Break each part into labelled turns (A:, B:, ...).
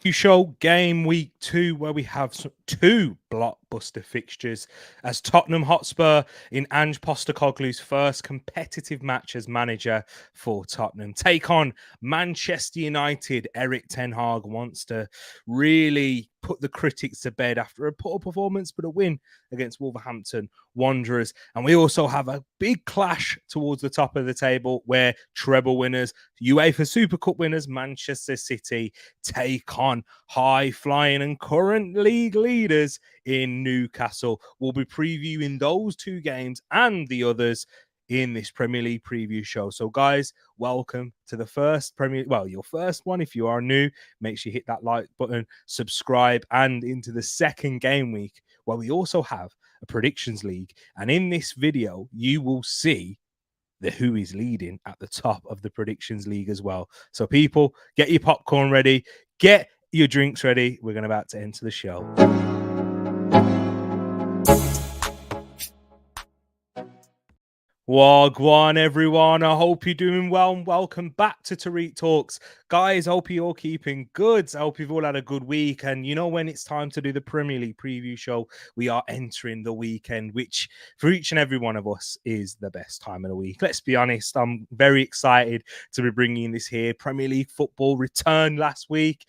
A: Show game week 2, where we have two blockbuster fixtures as Tottenham Hotspur in Ange Postecoglou's first competitive match as manager for Tottenham take on Manchester United. Eric Ten Hag wants to really put the critics to bed after a poor performance, but a win against Wolverhampton Wanderers. And we also have a big clash towards the top of the table where treble winners, UEFA Super Cup winners, Manchester City take on high flying and current league leaders in Newcastle. We'll be previewing those two games and the others in this Premier League preview show. So, guys, welcome to the first your first one. If you are new, make sure you hit that like button, subscribe, and into the second game week where we also have a predictions league. And in this video, you will see who is leading at the top of the predictions league as well. So, people, get your popcorn ready, get your drinks ready. We're about to enter the show. Wagwan, everyone. I hope you're doing well and welcome back to Tereak Talks. Guys, I hope you're all keeping good. I hope you've all had a good week. And you know, when it's time to do the Premier League preview show, we are entering the weekend, which for each and every one of us is the best time of the week. Let's be honest, I'm very excited to be bringing this here. Premier League football returned last week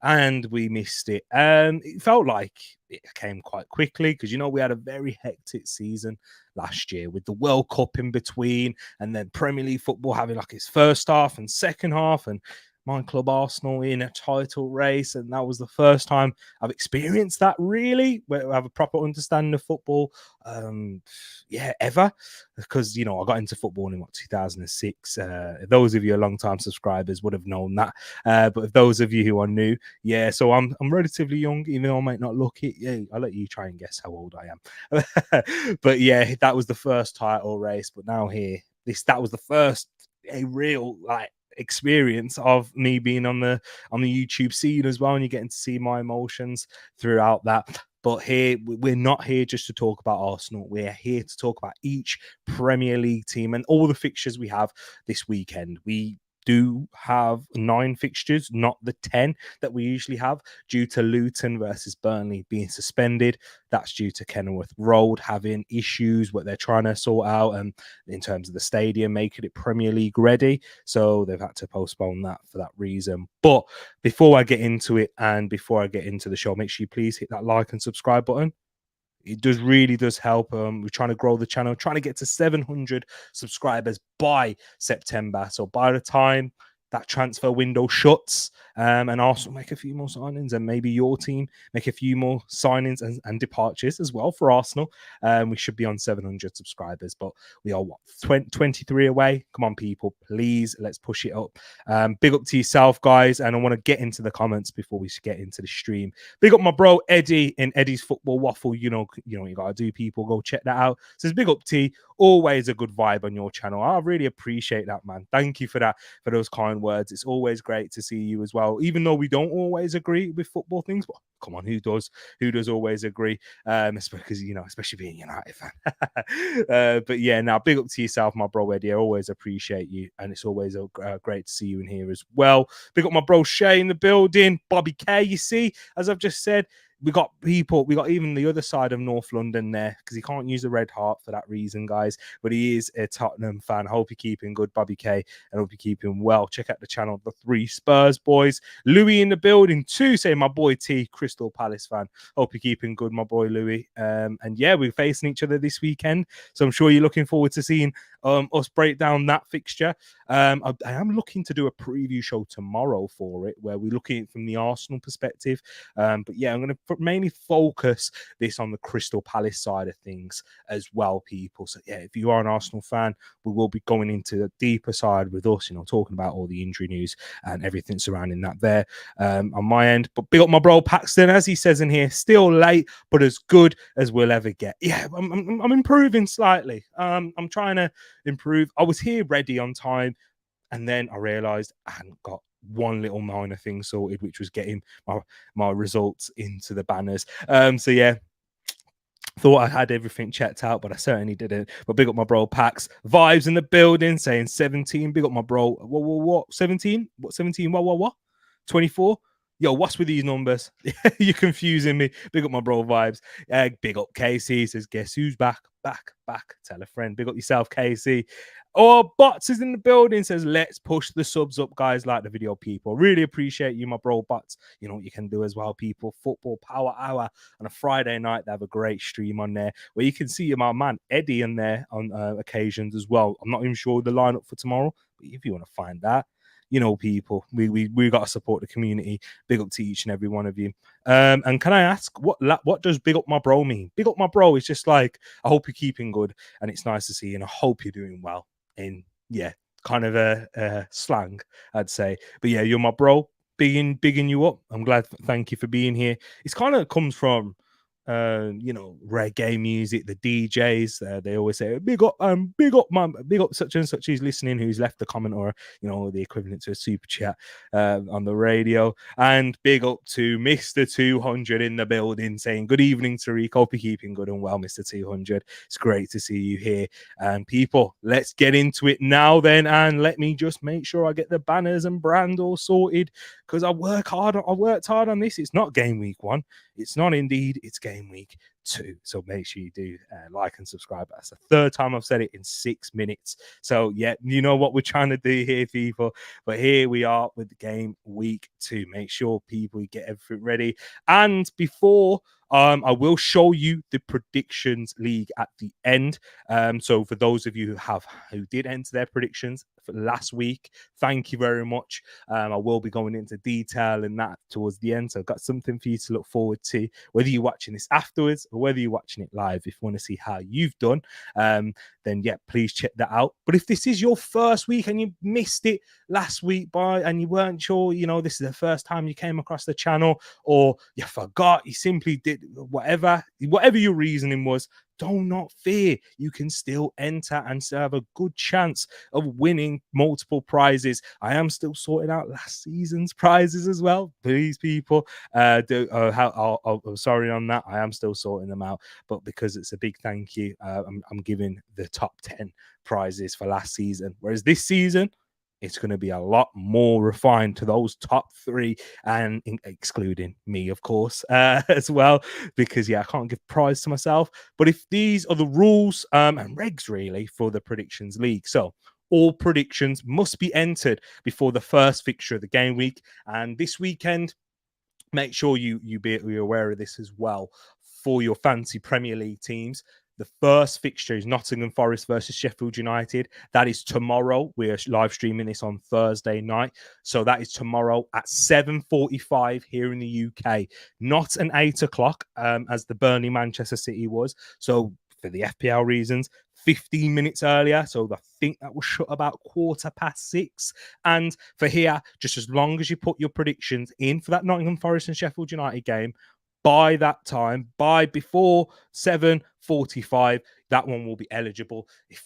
A: and we missed it. It felt like it came quite quickly because, you know, we had a very hectic season last year with the World Cup in between and then Premier League football having like its first half and second half, and my club Arsenal in a title race. And that was the first time I've experienced that, really, where I have a proper understanding of football ever, because, you know, I got into football in 2006. Those of you are long-time subscribers would have known that, but if those of you who are new, so I'm relatively young, even though I might not look it. I'll let you try and guess how old I am. But yeah, that was the first title race. But now here, that was the first a real experience of me being on the YouTube scene as well, and you're getting to see my emotions throughout that. But here, we're not here just to talk about Arsenal. We're here to talk about each Premier League team and all the fixtures we have this weekend. We do have 9 fixtures, not the 10 that we usually have, due to Luton versus Burnley being suspended. That's due to Kenilworth Road having issues, what they're trying to sort out, and in terms of the stadium, making it Premier League ready. So they've had to postpone that for that reason. But before I get into it and before I get into the show, make sure you please hit that like and subscribe button. It really does help. We're trying to grow the channel, trying to get to 700 subscribers by September. So by the time that transfer window shuts and Arsenal make a few more signings, and maybe your team make a few more signings and departures as well for Arsenal, we should be on 700 subscribers. But we are 23 away. Come on, people, please, let's push it up. Big up to yourself, guys, and I want to get into the comments before we get into the stream. Big up my bro Eddie in Eddie's Football Waffle. You know what you gotta do, people. Go check that out. Says big up T. Always a good vibe on your channel. I really appreciate that, man. Thank you for that, for those kind words. It's always great to see you as well, even though we don't always agree with football things. But come on, who does always agree? Because, you know, especially being a United fan. But yeah, now big up to yourself, my bro Eddie. I always appreciate you, and it's always great to see you in here as well. Big up my bro Shay in the building. Bobby K, you see, as I've just said, we got even the other side of North London there, because he can't use the red heart for that reason, guys. But he is a Tottenham fan. Hope you're keeping good, Bobby K, and hope you're keeping well. Check out the channel, the 3 Spurs boys. Louis in the building too, say my boy T, Crystal Palace fan. Hope you're keeping good, my boy Louis. And yeah, we're facing each other this weekend, so I'm sure you're looking forward to seeing us break down that fixture. I am looking to do a preview show tomorrow for it, where we're looking at it from the Arsenal perspective. But yeah, I'm going to mainly focus this on the Crystal Palace side of things as well, people. So yeah, if you are an Arsenal fan, we will be going into the deeper side with us, you know, talking about all the injury news and everything surrounding that there on my end. But big up my bro Paxton, as he says in here, still late, but as good as we'll ever get. Yeah, I'm improving slightly. I'm trying to improve. I was here ready on time, and then I realized I hadn't got one little minor thing sorted, which was getting my results into the banners. So yeah, thought I had everything checked out, but I certainly didn't. But big up my bro Pax. Vibes in the building, saying 17. Big up my bro. What? 17? What 17? What? 24? Yo, what's with these numbers? You're confusing me. Big up my bro vibes. Big up Casey. Says, guess who's back? Back. Tell a friend. Big up yourself, Casey. Or Bots is in the building. Says, let's push the subs up, guys. Like the video, people. Really appreciate you, my bro Bots. You know what you can do as well, people. Football Power Hour on a Friday night. They have a great stream on there where you can see my man Eddie in there on occasions as well. I'm not even sure the lineup for tomorrow, but if you want to find that, you know, people, we got to support the community. Big up to each and every one of you. And can I ask, what does big up my bro mean? Big up my bro is just like, I hope you're keeping good, and it's nice to see you, and I hope you're doing well. In kind of a slang, I'd say. But yeah, you're my bro, bigging you up. I'm glad. Thank you for being here. It's kind of comes from reggae music, the DJs, they always say big up such and such who's listening, who's left a comment or the equivalent to a super chat on the radio. And big up to Mr. 200 in the building, saying good evening, Tereak. Hope you're keeping good and well, Mr. 200. It's great to see you here. And people, let's get into it now then, and let me just make sure I get the banners and brand all sorted, because I worked hard on this. It's not game week 1. It's not indeed. It's game week 2. So make sure you do like and subscribe. That's the third time I've said it in 6 minutes. So yeah, you know what we're trying to do here, people. But here we are with game week 2. Make sure people get everything ready. And before I will show you the predictions league at the end. So for those of you who did enter their predictions for last week, thank you very much. I will be going into detail in that towards the end. So I've got something for you to look forward to, whether you're watching this afterwards or whether you're watching it live. If you want to see how you've done, then yeah, please check that out. But if this is your first week and you missed it last week and you weren't sure, this is the first time you came across the channel, or you forgot, you simply did whatever your reasoning was, do not fear. You can still enter and still have a good chance of winning multiple prizes. I am still sorting out last season's prizes as well. Please, people, sorry on that. I am still sorting them out, but because it's a big thank you, I'm giving the top 10 prizes for last season. Whereas this season, it's going to be a lot more refined to those top 3, and excluding me, of course, as well, because I can't give prize to myself. But if these are the rules and regs really for the predictions league, so all predictions must be entered before the first fixture of the game week. And this weekend, make sure you're aware of this as well for your fancy Premier League teams. The first fixture is Nottingham Forest versus Sheffield United. That is tomorrow. We're live streaming this on Thursday night. So that is tomorrow at 7:45 here in the UK. Not an 8 o'clock as the Burnley Manchester City was. So for the FPL reasons, 15 minutes earlier. So I think that will shut about 6:15. And for here, just as long as you put your predictions in for that Nottingham Forest and Sheffield United game, by that time, before 7:45, that one will be eligible. If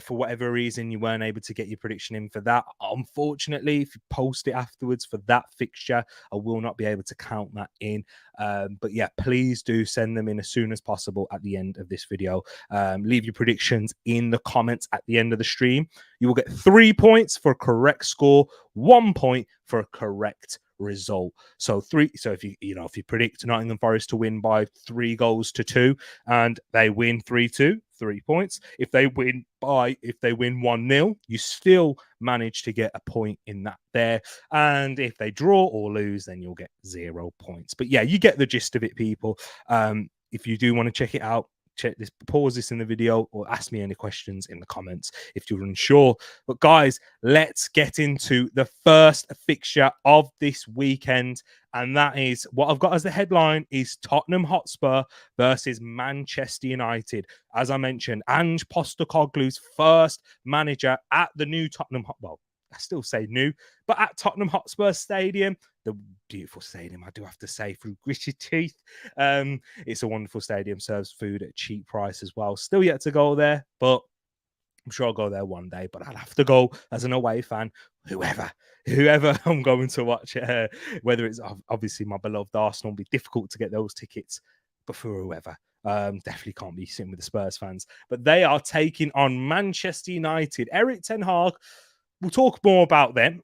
A: for whatever reason you weren't able to get your prediction in for that, unfortunately, if you post it afterwards for that fixture, I will not be able to count that in. But yeah, please do send them in as soon as possible at the end of this video. Leave your predictions in the comments at the end of the stream. You will get 3 points for a correct score, 1 point for a correct result. So if you predict Nottingham Forest to win by 3-2 and they win 3-2, 3 points. If they win 1-0, you still manage to get a point in that there. And if they draw or lose, then you'll get 0 points. But yeah, you get the gist of it, people. If you do want to check it out, pause this in the video or ask me any questions in the comments if you're unsure. But guys, let's get into the first fixture of this weekend, and that is what I've got as the headline is Tottenham Hotspur versus Manchester United. As I mentioned, Ange Postecoglou's first manager at the new Tottenham I still say new, but at Tottenham Hotspur Stadium, the beautiful stadium, I do have to say, through gritty teeth. It's a wonderful stadium, serves food at a cheap price as well. Still yet to go there, but I'm sure I'll go there one day. But I'll have to go as an away fan, whoever I'm going to watch, whether it's obviously my beloved Arsenal, it'll be difficult to get those tickets, but for whoever. Definitely can't be sitting with the Spurs fans, but they are taking on Manchester United. Erik ten Hag, we'll talk more about them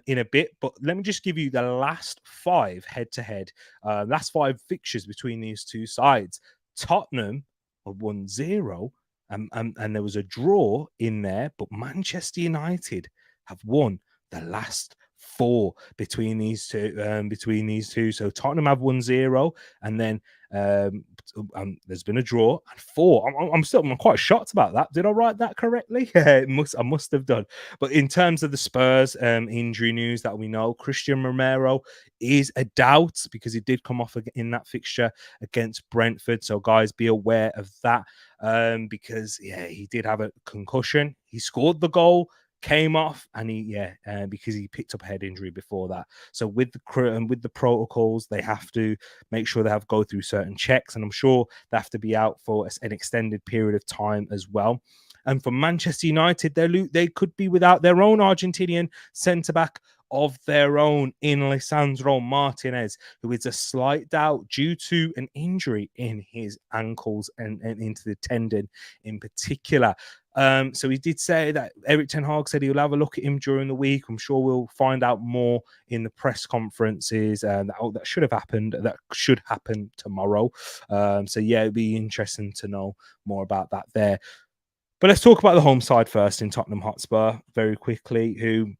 A: in a bit, but let me just give you the last 5 head-to-head, last 5 fixtures between these two sides. Tottenham have won 0, and there was a draw in there, but Manchester United have won the last 4 between these two. So Tottenham have won 0, and then there's been a draw and 4. I'm quite shocked about that. Did I write that correctly? I must have done. But in terms of the Spurs injury news that we know, Christian Romero is a doubt because he did come off in that fixture against Brentford. So guys, be aware of that because he did have a concussion. He scored the goal, came off, and because he picked up a head injury before that. So with the crew and with the protocols, they have to make sure they go through certain checks, and I'm sure they have to be out for an extended period of time as well. And for Manchester United, they could be without their own Argentinian centre-back of their own in Lisandro Martinez, who is a slight doubt due to an injury in his ankles and into the tendon in particular. So he did say that Erik ten Hag said he'll have a look at him during the week. I'm sure we'll find out more in the press conferences that should have happened. That should happen tomorrow. It'd be interesting to know more about that there. But let's talk about the home side first in Tottenham Hotspur very quickly, who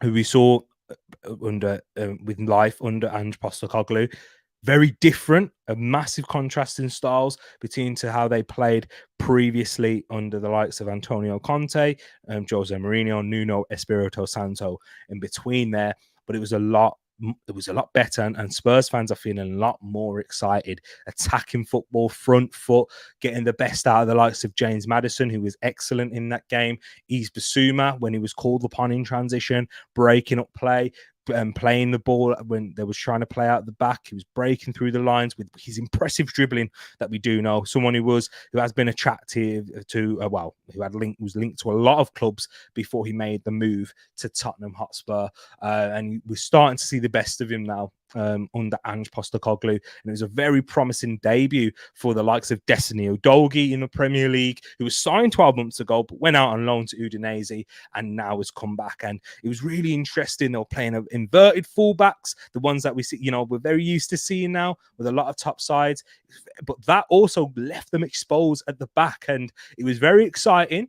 A: we saw with life under Ange Postecoglou. Very different, a massive contrast in styles between to how they played previously under the likes of Antonio Conte, Jose Mourinho, Nuno Espirito Santo in between there. But it was a lot better, and Spurs fans are feeling a lot more excited. Attacking football, front foot, getting the best out of the likes of James Maddison, who was excellent in that game. Yves Bissouma, when he was called upon in transition, breaking up play, playing the ball when they was trying to play out the back. He was breaking through the lines with his impressive dribbling that we do know. Someone who has been attractive to was linked to a lot of clubs before he made the move to Tottenham Hotspur, and we're starting to see the best of him now under Ange Postecoglou, and it was a very promising debut for the likes of Destiny Udogie in the Premier League, who was signed 12 months ago but went out on loan to Udinese and now has come back. And it was really interesting. They were playing inverted fullbacks, the ones that we see, we're very used to seeing now with a lot of top sides, but that also left them exposed at the back, and it was very exciting.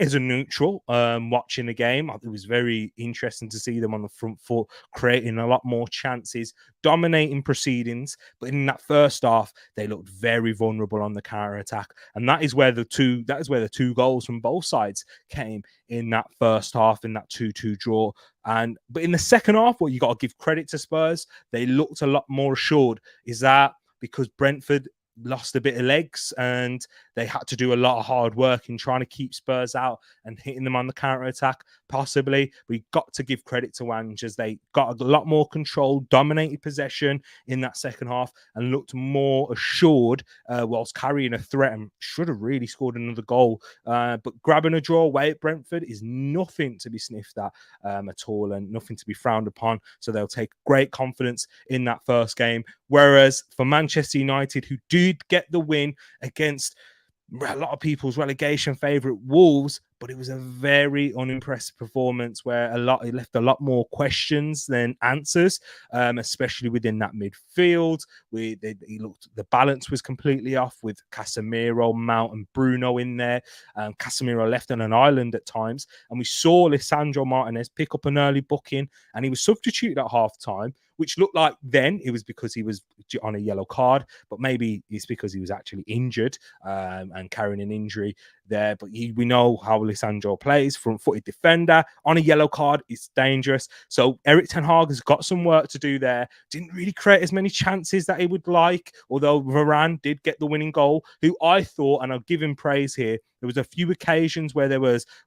A: As a neutral, watching the game, it was very interesting to see them on the front foot, creating a lot more chances, dominating proceedings. But in that first half, they looked very vulnerable on the counter attack, and that is where the two goals from both sides came in that first half, in that 2-2 draw. But in the second half, what you got to give credit to Spurs, they looked a lot more assured. Is that because Brentford lost a bit of legs and they had to do a lot of hard work in trying to keep Spurs out and hitting them on the counter attack? Possibly. We got to give credit to Ange as they got a lot more control, dominated possession in that second half, and looked more assured whilst carrying a threat, and should have really scored another goal. But grabbing a draw away at Brentford is nothing to be sniffed at all, and nothing to be frowned upon. So they'll take great confidence in that first game. Whereas for Manchester United, who did get the win against a lot of people's relegation favourite Wolves, but it was a very unimpressive performance where it left a lot more questions than answers, especially within that midfield. The balance was completely off with Casemiro, Mount, and Bruno in there. Casemiro left on an island at times, and we saw Lisandro Martinez pick up an early booking, and he was substituted at half time, which looked like then it was because he was on a yellow card, but maybe it's because he was actually injured and carrying an injury there. But we know how Lisandro plays, front-footed defender. On a yellow card, it's dangerous. So Erik ten Hag has got some work to do there. Didn't really create as many chances that he would like, although Varane did get the winning goal, who I thought, and I'll give him praise here, there was a few occasions where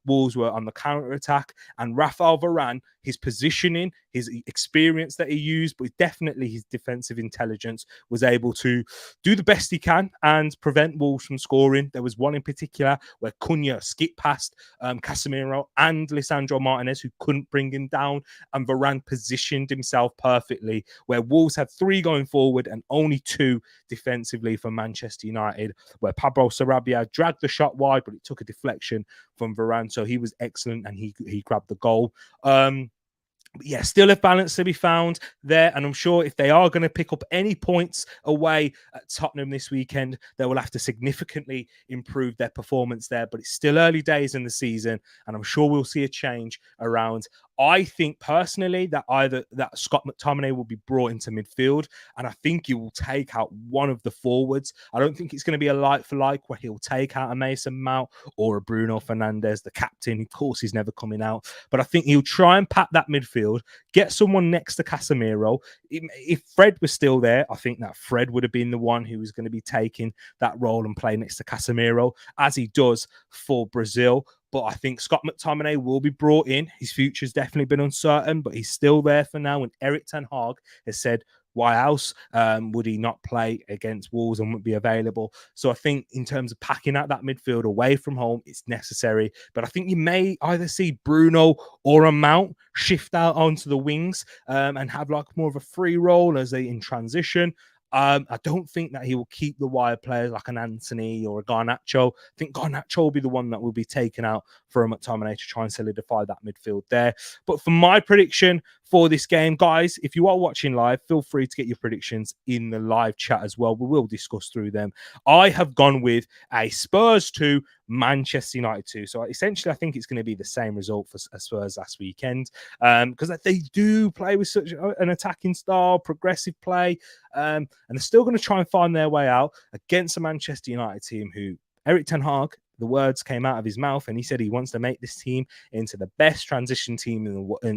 A: Wolves were on the counter-attack, and Rafael Varane, his positioning, his experience that he used, but definitely his defensive intelligence, was able to do the best he can and prevent Wolves from scoring. There was one in particular where Cunha skipped past Casemiro and Lisandro Martinez, who couldn't bring him down, and Varane positioned himself perfectly, where Wolves had 3 going forward and only 2 defensively for Manchester United, where Pablo Sarabia dragged the shot wide, but it took a deflection from Varane. So he was excellent and he grabbed the goal. But yeah, still a balance to be found there. And I'm sure if they are going to pick up any points away at Tottenham this weekend, they will have to significantly improve their performance there. But it's still early days in the season, and I'm sure we'll see a change around. I think personally that either that Scott McTominay will be brought into midfield, and I think he will take out one of the forwards. I don't think it's going to be a like for like where he'll take out a Mason Mount or a Bruno Fernandes, the captain. Of course, he's never coming out, but I think he'll try and pack that midfield, get someone next to Casemiro. If Fred was still there, I think that Fred would have been the one who was going to be taking that role and play next to Casemiro, as he does for Brazil. But I think Scott McTominay will be brought in. His future's definitely been uncertain, but he's still there for now. And Erik ten Hag has said, why else would he not play against Wolves and wouldn't be available? So I think in terms of packing out that midfield away from home, it's necessary. But I think you may either see Bruno or a Mount shift out onto the wings and have like more of a free role as they in transition. I don't think that he will keep the wide players like an Anthony or a Garnacho. I think Garnacho will be the one that will be taken out for a McTominay to try and solidify that midfield there. But for my prediction for this game, guys, if you are watching live, feel free to get your predictions in the live chat as well. We will discuss through them. I have gone with a Spurs 2, Manchester United 2. So essentially, I think it's going to be the same result for Spurs last weekend because they do play with such an attacking style, progressive play, and they're still going to try and find their way out against a Manchester United team who Erik ten Hag, the words came out of his mouth and he said he wants to make this team into the best transition team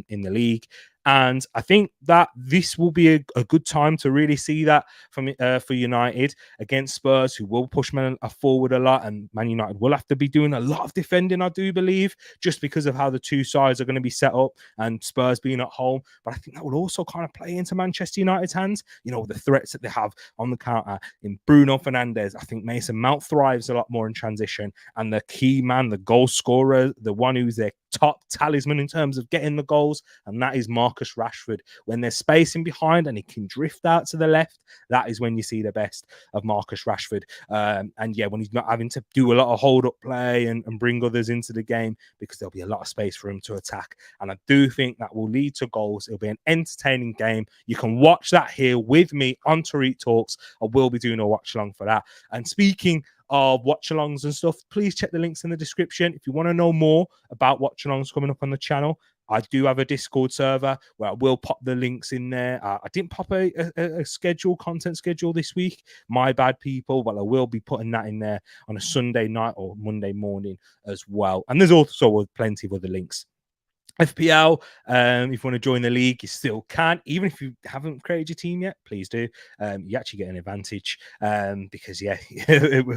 A: in the league. And I think that this will be a good time to really see that for United against Spurs, who will push Man forward a lot. And Man United will have to be doing a lot of defending, I do believe, just because of how the two sides are going to be set up and Spurs being at home. But I think that will also kind of play into Manchester United's hands. You know, the threats that they have on the counter in Bruno Fernandes. I think Mason Mount thrives a lot more in transition. And the key man, the goal scorer, the one who's their top talisman in terms of getting the goals, and that is Marcus Rashford. When there's spacing behind and he can drift out to the left, that is when you see the best of Marcus Rashford. And yeah, when he's not having to do a lot of hold-up play and bring others into the game, because there'll be a lot of space for him to attack. And I do think that will lead to goals. It'll be an entertaining game. You can watch that here with me on Tereak Talks. I will be doing a watch-along for that. And speaking of watch-alongs and stuff, please check the links in the description. If you want to know more about watch-alongs coming up on the channel, I do have a Discord server where I will pop the links in there. I didn't pop a content schedule this week. My bad, people. But I will be putting that in there on a Sunday night or Monday morning as well. And there's also plenty of other links. FPL, if you want to join the league, you still can. Even if you haven't created your team yet, please do. You actually get an advantage because, yeah,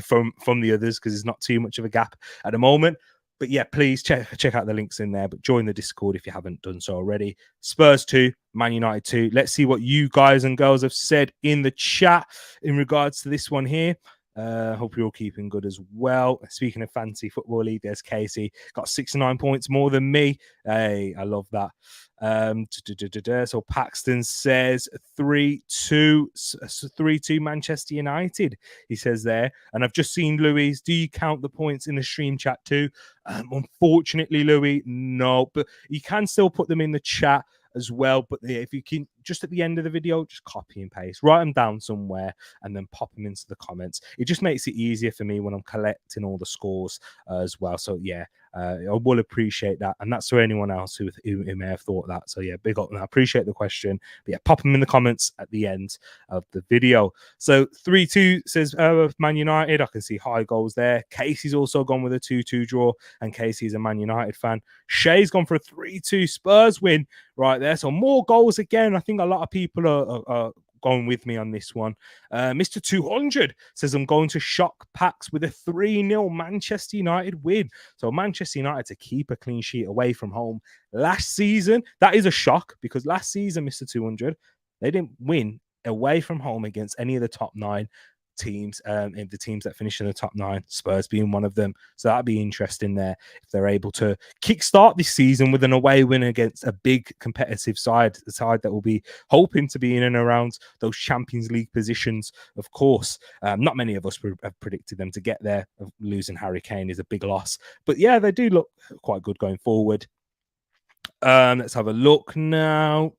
A: from the others, because there's not too much of a gap at the moment. But yeah, please check out the links in there. But join the Discord if you haven't done so already. Spurs 2, Man United 2. Let's see what you guys and girls have said in the chat in regards to this one here. Hope you're all keeping good as well. Speaking of fancy football league, there's Casey. Got 69 points more than me. Hey, I love that. So Paxton says 3-2 Manchester United, he says there. And I've just seen Louis, do you count the points in the stream chat too? Unfortunately, Louis, no, but you can still put them in the chat as well. But yeah, if you can, just at the end of the video, just copy and paste, write them down somewhere and then pop them into the comments. It just makes it easier for me when I'm collecting all the scores as well. So yeah, I will appreciate that. And that's for anyone else who may have thought that. So yeah, big up. And I appreciate the question. But yeah, pop them in the comments at the end of the video. So 3-2 says Man United. I can see high goals there. Casey's also gone with a 2-2 draw, and Casey's a Man United fan. Shay's gone for a 3-2 Spurs win right there. So more goals again. I think a lot of people are going with me on this one. Mr. 200 says, I'm going to shock Pax with a 3-0 Manchester United win. So Manchester United to keep a clean sheet away from home last season. That is a shock, because last season, Mr. 200, they didn't win away from home against any of the top 9. teams, in the teams that finish in the top 9, Spurs being one of them. So that'd be interesting there if they're able to kickstart this season with an away win against a big competitive side, a side that will be hoping to be in and around those Champions League positions. Of course, not many of us have predicted them to get there. Losing Harry Kane is a big loss, but yeah, they do look quite good going forward. Let's have a look now.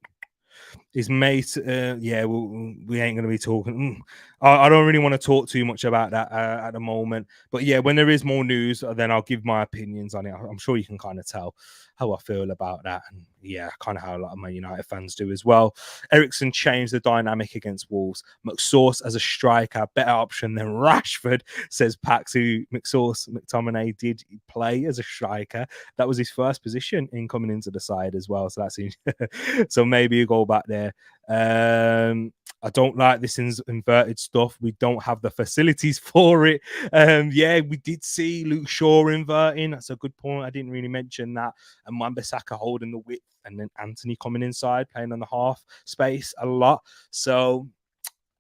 A: His mate, yeah, we ain't going to be talking. I don't really want to talk too much about that at the moment. But yeah, when there is more news, then I'll give my opinions on it. I'm sure you can kind of tell how I feel about that. And yeah, kind of how a lot of Man United fans do as well. Eriksen changed the dynamic against Wolves. McSauce as a striker, better option than Rashford, says Pax, who McTominay did play as a striker. That was his first position in coming into the side as well. So that's so maybe you go back there. I don't like this inverted stuff. We don't have the facilities for it. Yeah, we did see Luke Shaw inverting. That's a good point. I didn't really mention that. And Wan-Bissaka holding the width, and then Anthony coming inside, playing on the half space a lot. So,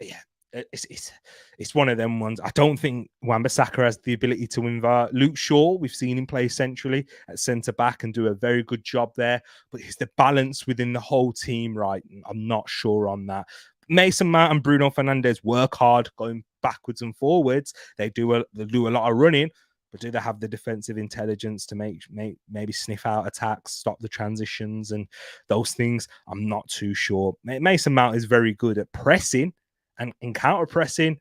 A: yeah, it's one of them ones. I don't think Wan-Bissaka has the ability to invert. Luke Shaw, we've seen him play centrally at centre back and do a very good job there. But is the balance within the whole team right? I'm not sure on that. Mason Mount and Bruno Fernandes work hard going backwards and forwards. They do a lot of running, but do they have the defensive intelligence to maybe sniff out attacks, stop the transitions and those things? I'm not too sure. Mason Mount is very good at pressing and counter pressing,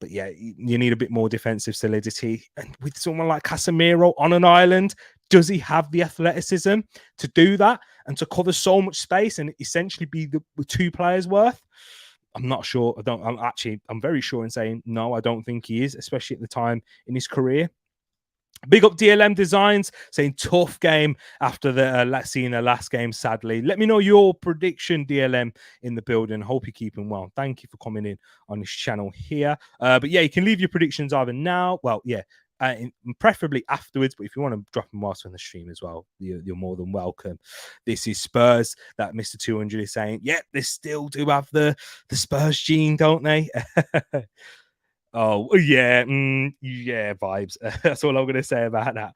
A: but yeah, you need a bit more defensive solidity. And with someone like Casemiro on an island, does he have the athleticism to do that and to cover so much space and essentially be the 2 players worth? I'm not sure. I'm very sure in saying no, I don't think he is, especially at the time in his career. Big up DLM Designs, saying tough game after the seeing the last game, sadly. Let me know your prediction, DLM, in the building. Hope you're keeping well. Thank you for coming in on this channel here. But yeah, you can leave your predictions either now. Well, yeah, preferably afterwards. But if you want to drop them whilst on the stream as well, you're more than welcome. This is Spurs. That Mr. 200 is saying, yeah, they still do have the Spurs gene, don't they? Oh, yeah, yeah, vibes. That's all I'm going to say about that.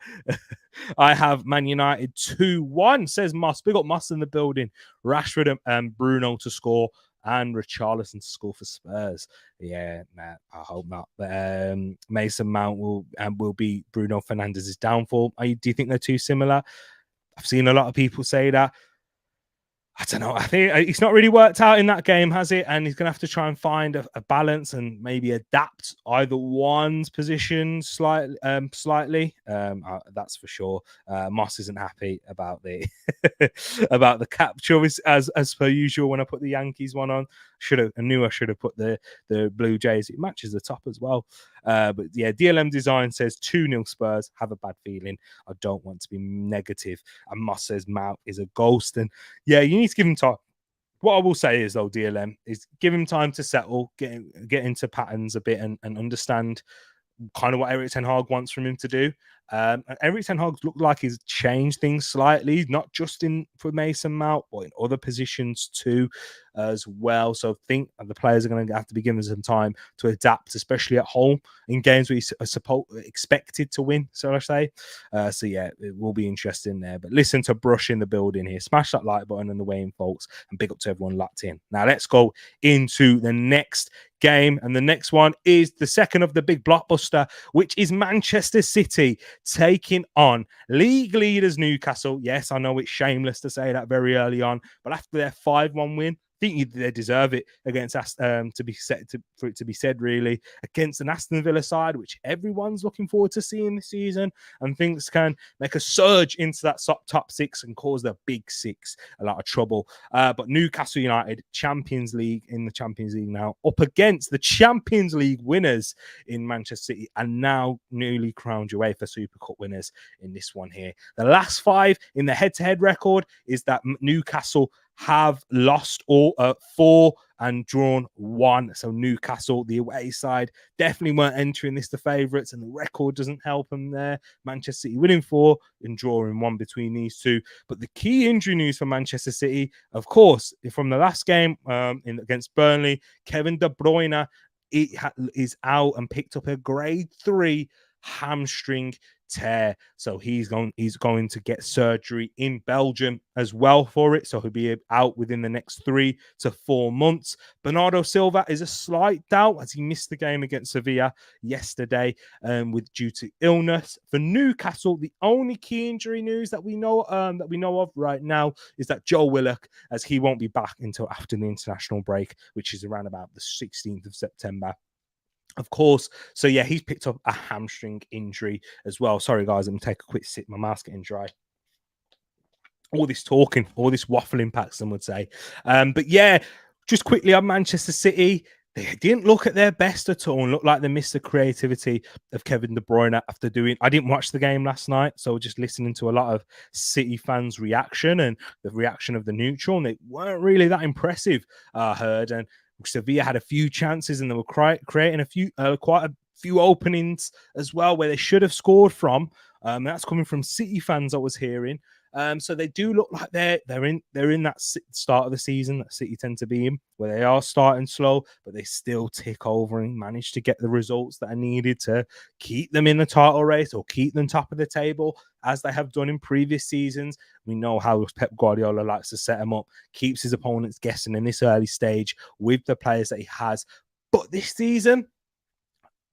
A: I have Man United 2-1, says Moss. Big up Moss in the building. Rashford and Bruno to score, and Richarlison to score for Spurs. Yeah, nah, I hope not. But, Mason Mount will be Bruno Fernandes' downfall. Do you think they're too similar? I've seen a lot of people say that. I don't know. I think it's not really worked out in that game, has it? And he's going to have to try and find a balance and maybe adapt either one's position slightly. That's for sure. Moss isn't happy about the about the capture as per usual. When I put the Yankees one on, I knew I should have put the Blue Jays. It matches the top as well. But yeah, DLM Design says 2-0 Spurs. Have a bad feeling. I don't want to be negative. And Moss says Mount is a ghost. And yeah, you need to give him time. What I will say is, though, DLM, is give him time to settle, get into patterns a bit and understand kind of what Erik Ten Hag wants from him to do. And Erik Ten Hag looked like he's changed things slightly, not just for Mason Mount, but in other positions too as well. So I think the players are going to have to be given some time to adapt, especially at home in games where you're expected to win, so I say. So yeah, it will be interesting there. But listen to Brush in the building here. Smash that like button and the way in, folks, and big up to everyone locked in. Now let's go into the next game, and the next one is the second of the big blockbuster, which is Manchester City taking on league leaders Newcastle. Yes, I know it's shameless to say that very early on, but after their 5-1 win, I think they deserve it against for it to be said, really, against an Aston Villa side, which everyone's looking forward to seeing this season, and things can make a surge into that top 6 and cause the big 6 a lot of trouble. But Newcastle United, Champions League, in the Champions League now, up against the Champions League winners in Manchester City, and now newly crowned UEFA Super Cup winners in this one here. The last 5 in the head-to-head record is that Newcastle have lost all 4 and drawn 1. So Newcastle, the away side, definitely weren't entering this the favourites, and the record doesn't help them there. Manchester City winning 4 and drawing 1 between these two. But the key injury news for Manchester City, of course, from the last game against Burnley, Kevin De Bruyne is out and picked up a grade 3 hamstring tear. So he's going to get surgery in Belgium as well for it. So he'll be out within the next 3 to 4 months. Bernardo Silva is a slight doubt as he missed the game against Sevilla yesterday due to illness. For Newcastle, the only key injury news that we know of right now is that Joe Willock, as he won't be back until after the international break, which is around about the 16th of September. Of course. So yeah, he's picked up a hamstring injury as well. Sorry, guys, I'm gonna take a quick sip. My mouth's getting dry. All this talking, all this waffling, Paxton would say. But yeah, just quickly on Manchester City, they didn't look at their best at all and look like they missed the creativity of Kevin De Bruyne after doing. I didn't watch the game last night, so just listening to a lot of City fans' reaction and the reaction of the neutral, and they weren't really that impressive. I heard, and Sevilla had a few chances and they were creating quite a few openings as well where they should have scored from. That's coming from City fans I was hearing. So they do look like they're in that start of the season that City tend to be in, where they are starting slow, but they still tick over and manage to get the results that are needed to keep them in the title race or keep them top of the table, as they have done in previous seasons. We know how Pep Guardiola likes to set them up, keeps his opponents guessing in this early stage with the players that he has. But this season,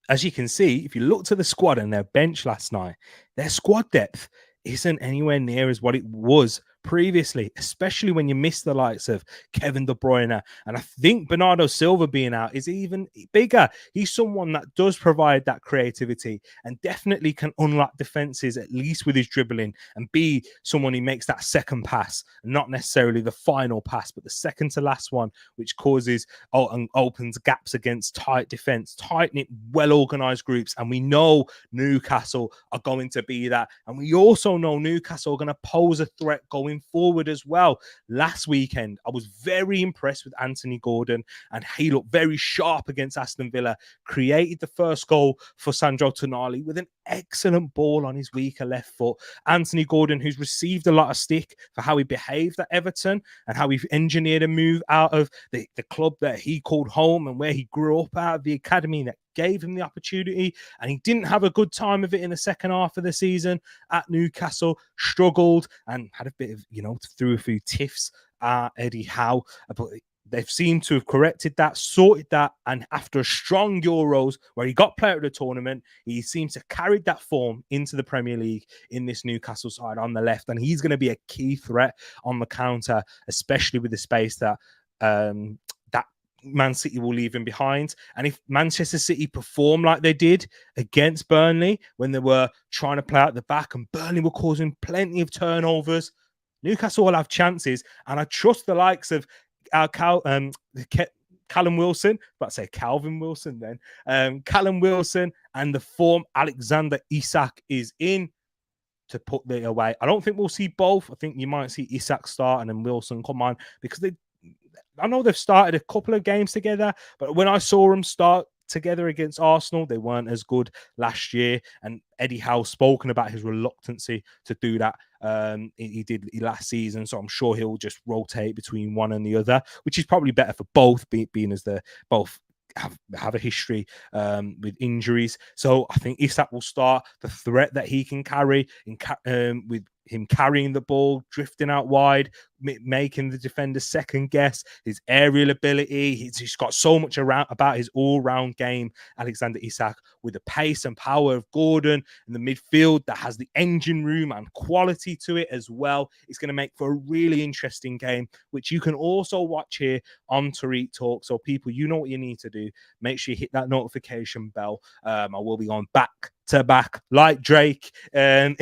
A: as you can see, if you look to the squad and their bench last night, their squad depth isn't anywhere near as what it was previously, especially when you miss the likes of Kevin De Bruyne. And I think Bernardo Silva being out is even bigger. He's someone that does provide that creativity and definitely can unlock defenses, at least with his dribbling, and be someone who makes that second pass, not necessarily the final pass, but the second to last one, which causes and opens gaps against tight defense, tight-knit, well-organized groups. And we know Newcastle are going to be that. And we also know Newcastle are going to pose a threat going forward as well. Last weekend, I was very impressed with Anthony Gordon, and he looked very sharp against Aston Villa, created the first goal for Sandro Tonali with an excellent ball on his weaker left foot. Anthony Gordon, who's received a lot of stick for how he behaved at Everton and how he engineered a move out of the club that he called home and where he grew up out of the academy that gave him the opportunity, and he didn't have a good time of it in the second half of the season at Newcastle, struggled and had a bit of, threw a few tiffs at Eddie Howe, but they've seemed to have corrected that, sorted that, and after a strong Euros where he got player of the tournament, he seems to carry that form into the Premier League in this Newcastle side on the left, and he's going to be a key threat on the counter, especially with the space that Man City will leave him behind. And if Manchester City perform like they did against Burnley when they were trying to play out the back and Burnley were causing plenty of turnovers, Newcastle will have chances. And I trust the likes of Callum Wilson, about to say Calvin Wilson then, Callum Wilson and the form Alexander Isak is in to put it away. I don't think we'll see both. I think you might see Isak start and then Wilson come on, because I know they've started a couple of games together, but when I saw them start together against Arsenal, they weren't as good last year. And Eddie Howe's spoken about his reluctancy to do that. He did last season, so I'm sure he'll just rotate between one and the other, which is probably better for both, being as they're both have a history with injuries. So I think Isak will start. The threat that he can carry with him carrying the ball, drifting out wide, making the defender second guess, his aerial ability. He's got so much about his all-round game, Alexander Isak, with the pace and power of Gordon in the midfield that has the engine room and quality to it as well. It's going to make for a really interesting game, which you can also watch here on Tereak Talk. So people, you know what you need to do. Make sure you hit that notification bell. I will be going back to back like Drake in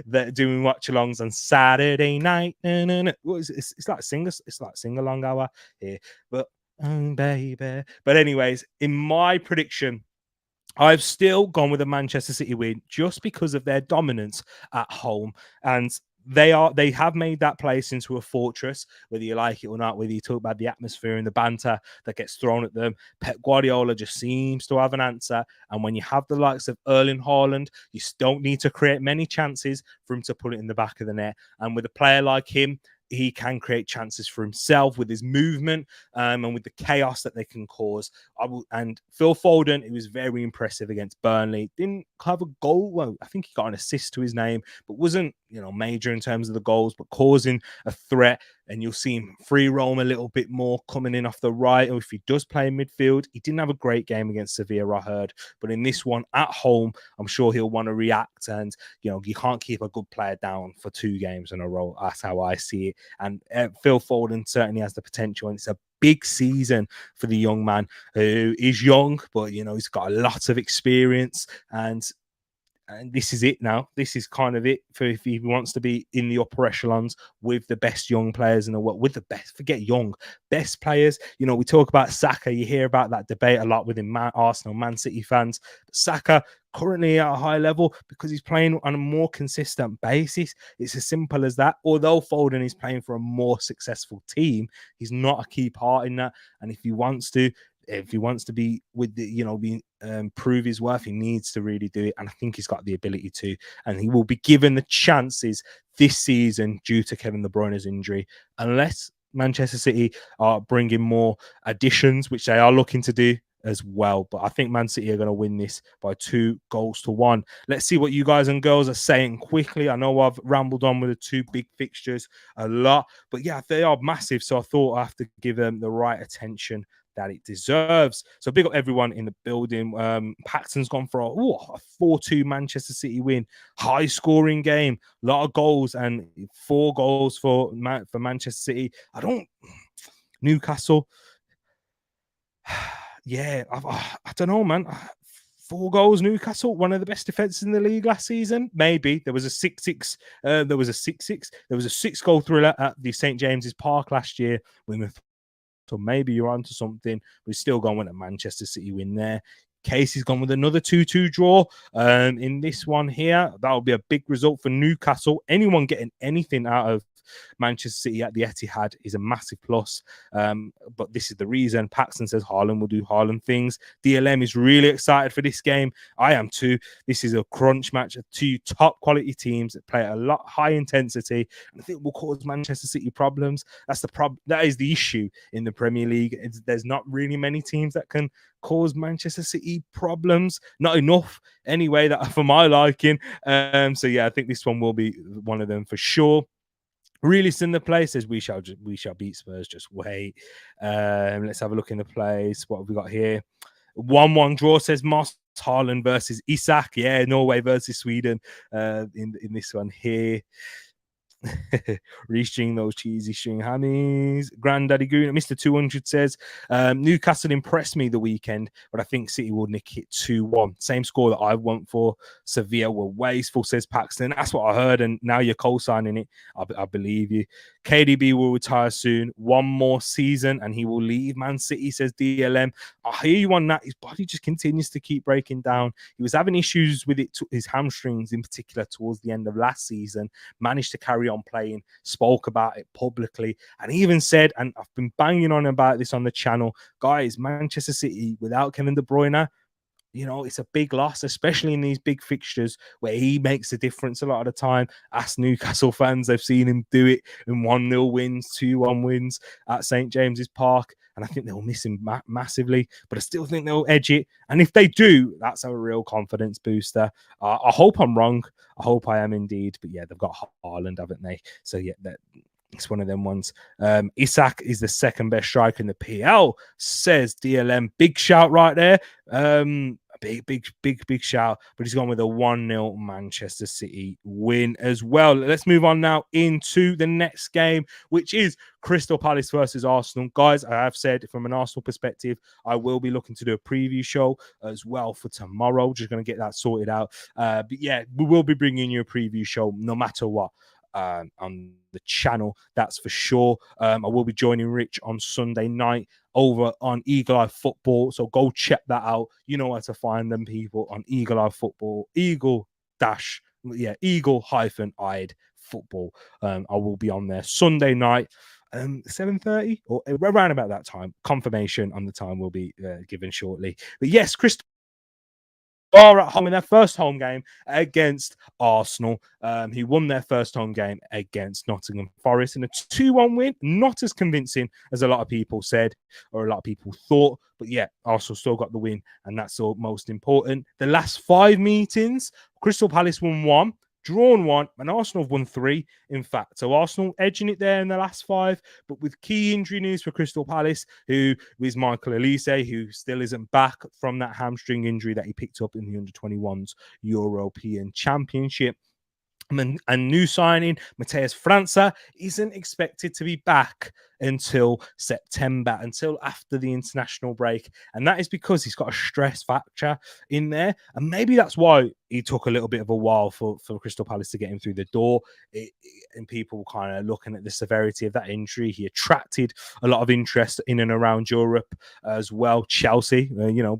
A: the doing watch-alongs on Saturday night. It's like sing-along hour here, but baby. But anyways, in my prediction, I've still gone with a Manchester City win just because of their dominance at home, and they have made that place into a fortress, whether you like it or not, whether you talk about the atmosphere and the banter that gets thrown at them. Pep Guardiola just seems to have an answer. And when you have the likes of Erling Haaland, you don't need to create many chances for him to put it in the back of the net. And with a player like him, he can create chances for himself with his movement and with the chaos that they can cause. And Phil Foden, he was very impressive against Burnley. Didn't have a goal. Well, I think he got an assist to his name, but wasn't, major in terms of the goals, but causing a threat. And you'll see him free roam a little bit more, coming in off the right. Or if he does play in midfield, he didn't have a great game against Sevilla, I heard. But in this one at home, I'm sure he'll want to react. And, you can't keep a good player down for 2 games in a row. That's how I see it. And Phil Foden certainly has the potential. And it's a big season for the young man who is young, but, he's got a lot of experience. And this is it now. This is kind of it for if he wants to be in the upper echelons with the best young players in the world, with the best, forget young, best players. We talk about Saka. You hear about that debate a lot within Arsenal, Man City fans. But Saka currently at a high level because he's playing on a more consistent basis. It's as simple as that. Although Foden is playing for a more successful team, he's not a key part in that. And if he wants to be with the, prove his worth, he needs to really do it. And I think he's got the ability to, and he will be given the chances this season due to Kevin De Bruyne's injury, unless Manchester City are bringing more additions, which they are looking to do as well. But I think Man City are going to win this by 2-1. Let's see what you guys and girls are saying quickly. I know I've rambled on with the 2 big fixtures a lot, but yeah, they are massive. So I thought I have to give them the right attention that it deserves. So big up everyone in the building. Paxton's gone for a 4-2 Manchester City win. High scoring game, a lot of goals, and 4 goals for Manchester City. Newcastle. Yeah, I don't know, man. 4 goals, Newcastle, one of the best defenses in the league last season. Maybe there was a 6-6. There was a 6-6. There was a 6-goal thriller at the St. James's Park last year. So maybe you're onto something. We're still going with a Manchester City win there. Casey's gone with another 2-2 draw in this one here. That'll be a big result for Newcastle. Anyone getting anything out of Manchester City at the Etihad is a massive plus. But this is the reason. Paxton says Haaland will do Haaland things. DLM is really excited for this game. I am too. This is a crunch match of 2 top quality teams that play at a lot high intensity. And I think will cause Manchester City problems. That's the problem. That is the issue in the Premier League. There's not really many teams that can cause Manchester City problems. Not enough anyway, that for my liking. So yeah, I think this one will be one of them for sure. Realist in the play says we shall beat Spurs. Just wait. Let's have a look in the place. What have we got here? 1-1 draw says Moss. Haaland versus Isak. Yeah, Norway versus Sweden in this one here. Restring those cheesy string hammies. Granddaddy Goon, Mr. 200 says Newcastle impressed me the weekend, but I think City will nick it 2-1. Same score that I want for Sevilla were wasteful, says Paxton. That's what I heard, and now you're co-signing it. I believe you. KDB will retire soon. 1 more season and he will leave Man City, says DLM. I hear you on that. His body just continues to keep breaking down. He was having issues with it, his hamstrings in particular, towards the end of last season. Managed to carry on playing, spoke about it publicly, and even said, and I've been banging on about this on the channel, guys, Manchester City without Kevin De Bruyne, it's a big loss, especially in these big fixtures where he makes a difference a lot of the time. Ask Newcastle fans, they've seen him do it in 1-0 wins, 2-1 wins at St. James's Park, and I think they'll miss him massively, but I still think they'll edge it. And if they do, that's a real confidence booster. I hope I'm wrong. I hope I am indeed. But yeah, they've got Haaland, haven't they? So yeah, it's one of them ones. Isak is the second best striker in the PL, says DLM. Big shout right there. Big shout. But he's gone with a 1-0 Manchester City win as well. Let's move on now into the next game, which is Crystal Palace versus Arsenal. Guys, I have said from an Arsenal perspective, I will be looking to do a preview show as well for tomorrow. Just going to get that sorted out. But yeah, we will be bringing you a preview show no matter what. On the channel, that's for sure. I will be joining Rich on Sunday night over on Eagle Eye Football, so go check that out. You know where to find them, people, on Eagle Eye Football, Eagle-eyed Football. I will be on there Sunday night, 7:30 or around about that time. Confirmation on the time will be given shortly. But yes, Crystal are at home in their first home game against Arsenal. He won their first home game against Nottingham Forest in a 2-1 win. Not as convincing as a lot of people said or a lot of people thought. But yeah, Arsenal still got the win, and that's all most important. The last 5 meetings, Crystal Palace won 1, drawn 1, and Arsenal have won 3, in fact. So Arsenal edging it there in the last 5, but with key injury news for Crystal Palace, who is Michael Elise, who still isn't back from that hamstring injury that he picked up in the under-21s European Championship. And new signing, Mateus França, isn't expected to be back until September, until after the international break. And that is because he's got a stress fracture in there. And maybe that's why he took a little bit of a while for Crystal Palace to get him through the door. And people kind of looking at the severity of that injury. He attracted a lot of interest in and around Europe as well. Chelsea,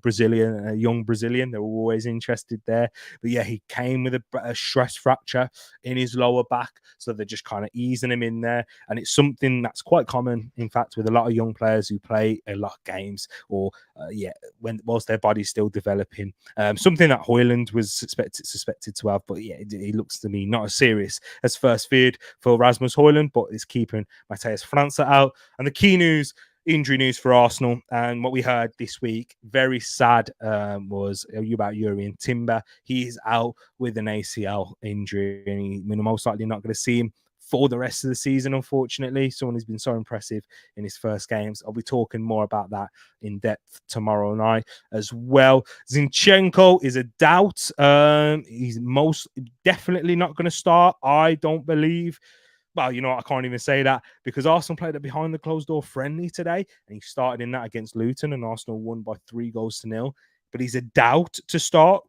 A: Brazilian, young Brazilian, they were always interested there. But yeah, he came with a stress fracture in his lower back, so they're just kind of easing him in there. And it's something that's quite common, in fact, with a lot of young players who play a lot of games, or whilst their body's still developing. Something that Højlund was suspected to have, but yeah, it looks to me not as serious as first feared for Rasmus Højlund, but it's keeping Mateus França out. And the key news, injury news for Arsenal, and what we heard this week, very sad, was about Jurrien Timber. He is out with an ACL injury, and we're most likely not going to see him for the rest of the season, unfortunately. Someone who's been so impressive in his first games. I'll be talking more about that in depth tomorrow night as well. Zinchenko is a doubt. He's most definitely not going to start, I don't believe. Well, you know what? I can't even say that because Arsenal played a behind the closed door friendly today, and he started in that against Luton, and Arsenal won by 3-0. But he's a doubt to start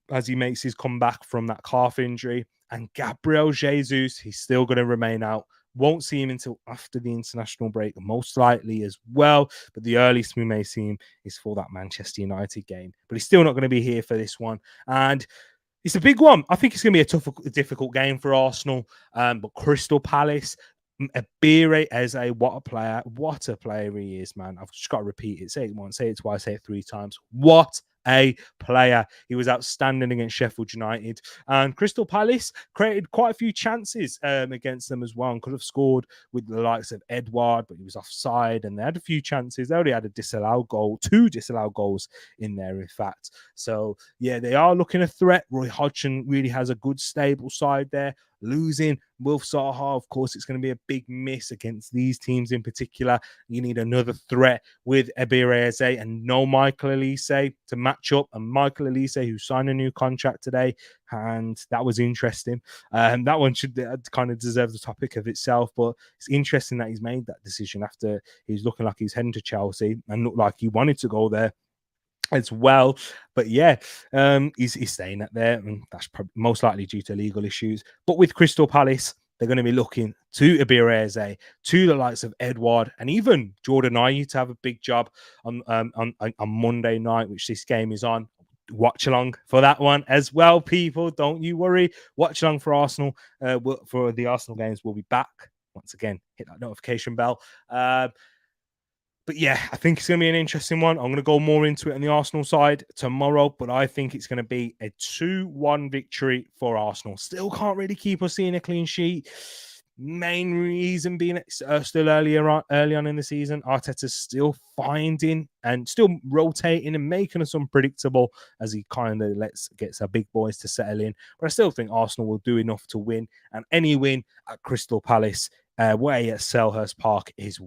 A: as he makes his comeback from that calf injury. And Gabriel Jesus, he's still going to remain out. Won't see him until after the international break, most likely as well. But the earliest we may see him is for that Manchester United game. But he's still not going to be here for this one. And it's a big one. I think it's going to be a difficult game for Arsenal. But Crystal Palace, Ebere Eze, what a player he is, man. I've just got to repeat it. Say it once, say it twice, say it 3 times. What a player. He was outstanding against Sheffield United. And Crystal Palace created quite a few chances against them as well, and could have scored with the likes of Edouard, but he was offside, and they had a few chances. They already had a disallowed goal, 2 disallowed goals in there, in fact. So, yeah, they are looking a threat. Roy Hodgson really has a good, stable side there. Losing Wilf Zaha, of course, it's going to be a big miss against these teams in particular. You need another threat with Ebere Eze and no Michael Elise to match up. And Michael Elise, who signed a new contract today, and that was interesting. That one should kind of deserve the topic of itself, but it's interesting that he's made that decision after he's looking like he's heading to Chelsea and looked like he wanted to go there as well. But yeah, he's staying at there, and that's probably most likely due to legal issues. But with Crystal Palace, they're going to be looking to Ebere Eze, to the likes of Edouard, and even Jordan Ayew to have a big job on Monday night, which this game is on. Watch along for that one as well, people. Don't you worry. Watch along for Arsenal. For the Arsenal games, we'll be back once again. Hit that notification bell. But yeah, I think it's going to be an interesting one. I'm going to go more into it on the Arsenal side tomorrow, but I think it's going to be a 2-1 victory for Arsenal. Still can't really keep us seeing a clean sheet. Main reason being still early on in the season, Arteta's still finding and still rotating and making us unpredictable as he kind of gets our big boys to settle in. But I still think Arsenal will do enough to win, and any win at Crystal Palace way at Selhurst Park is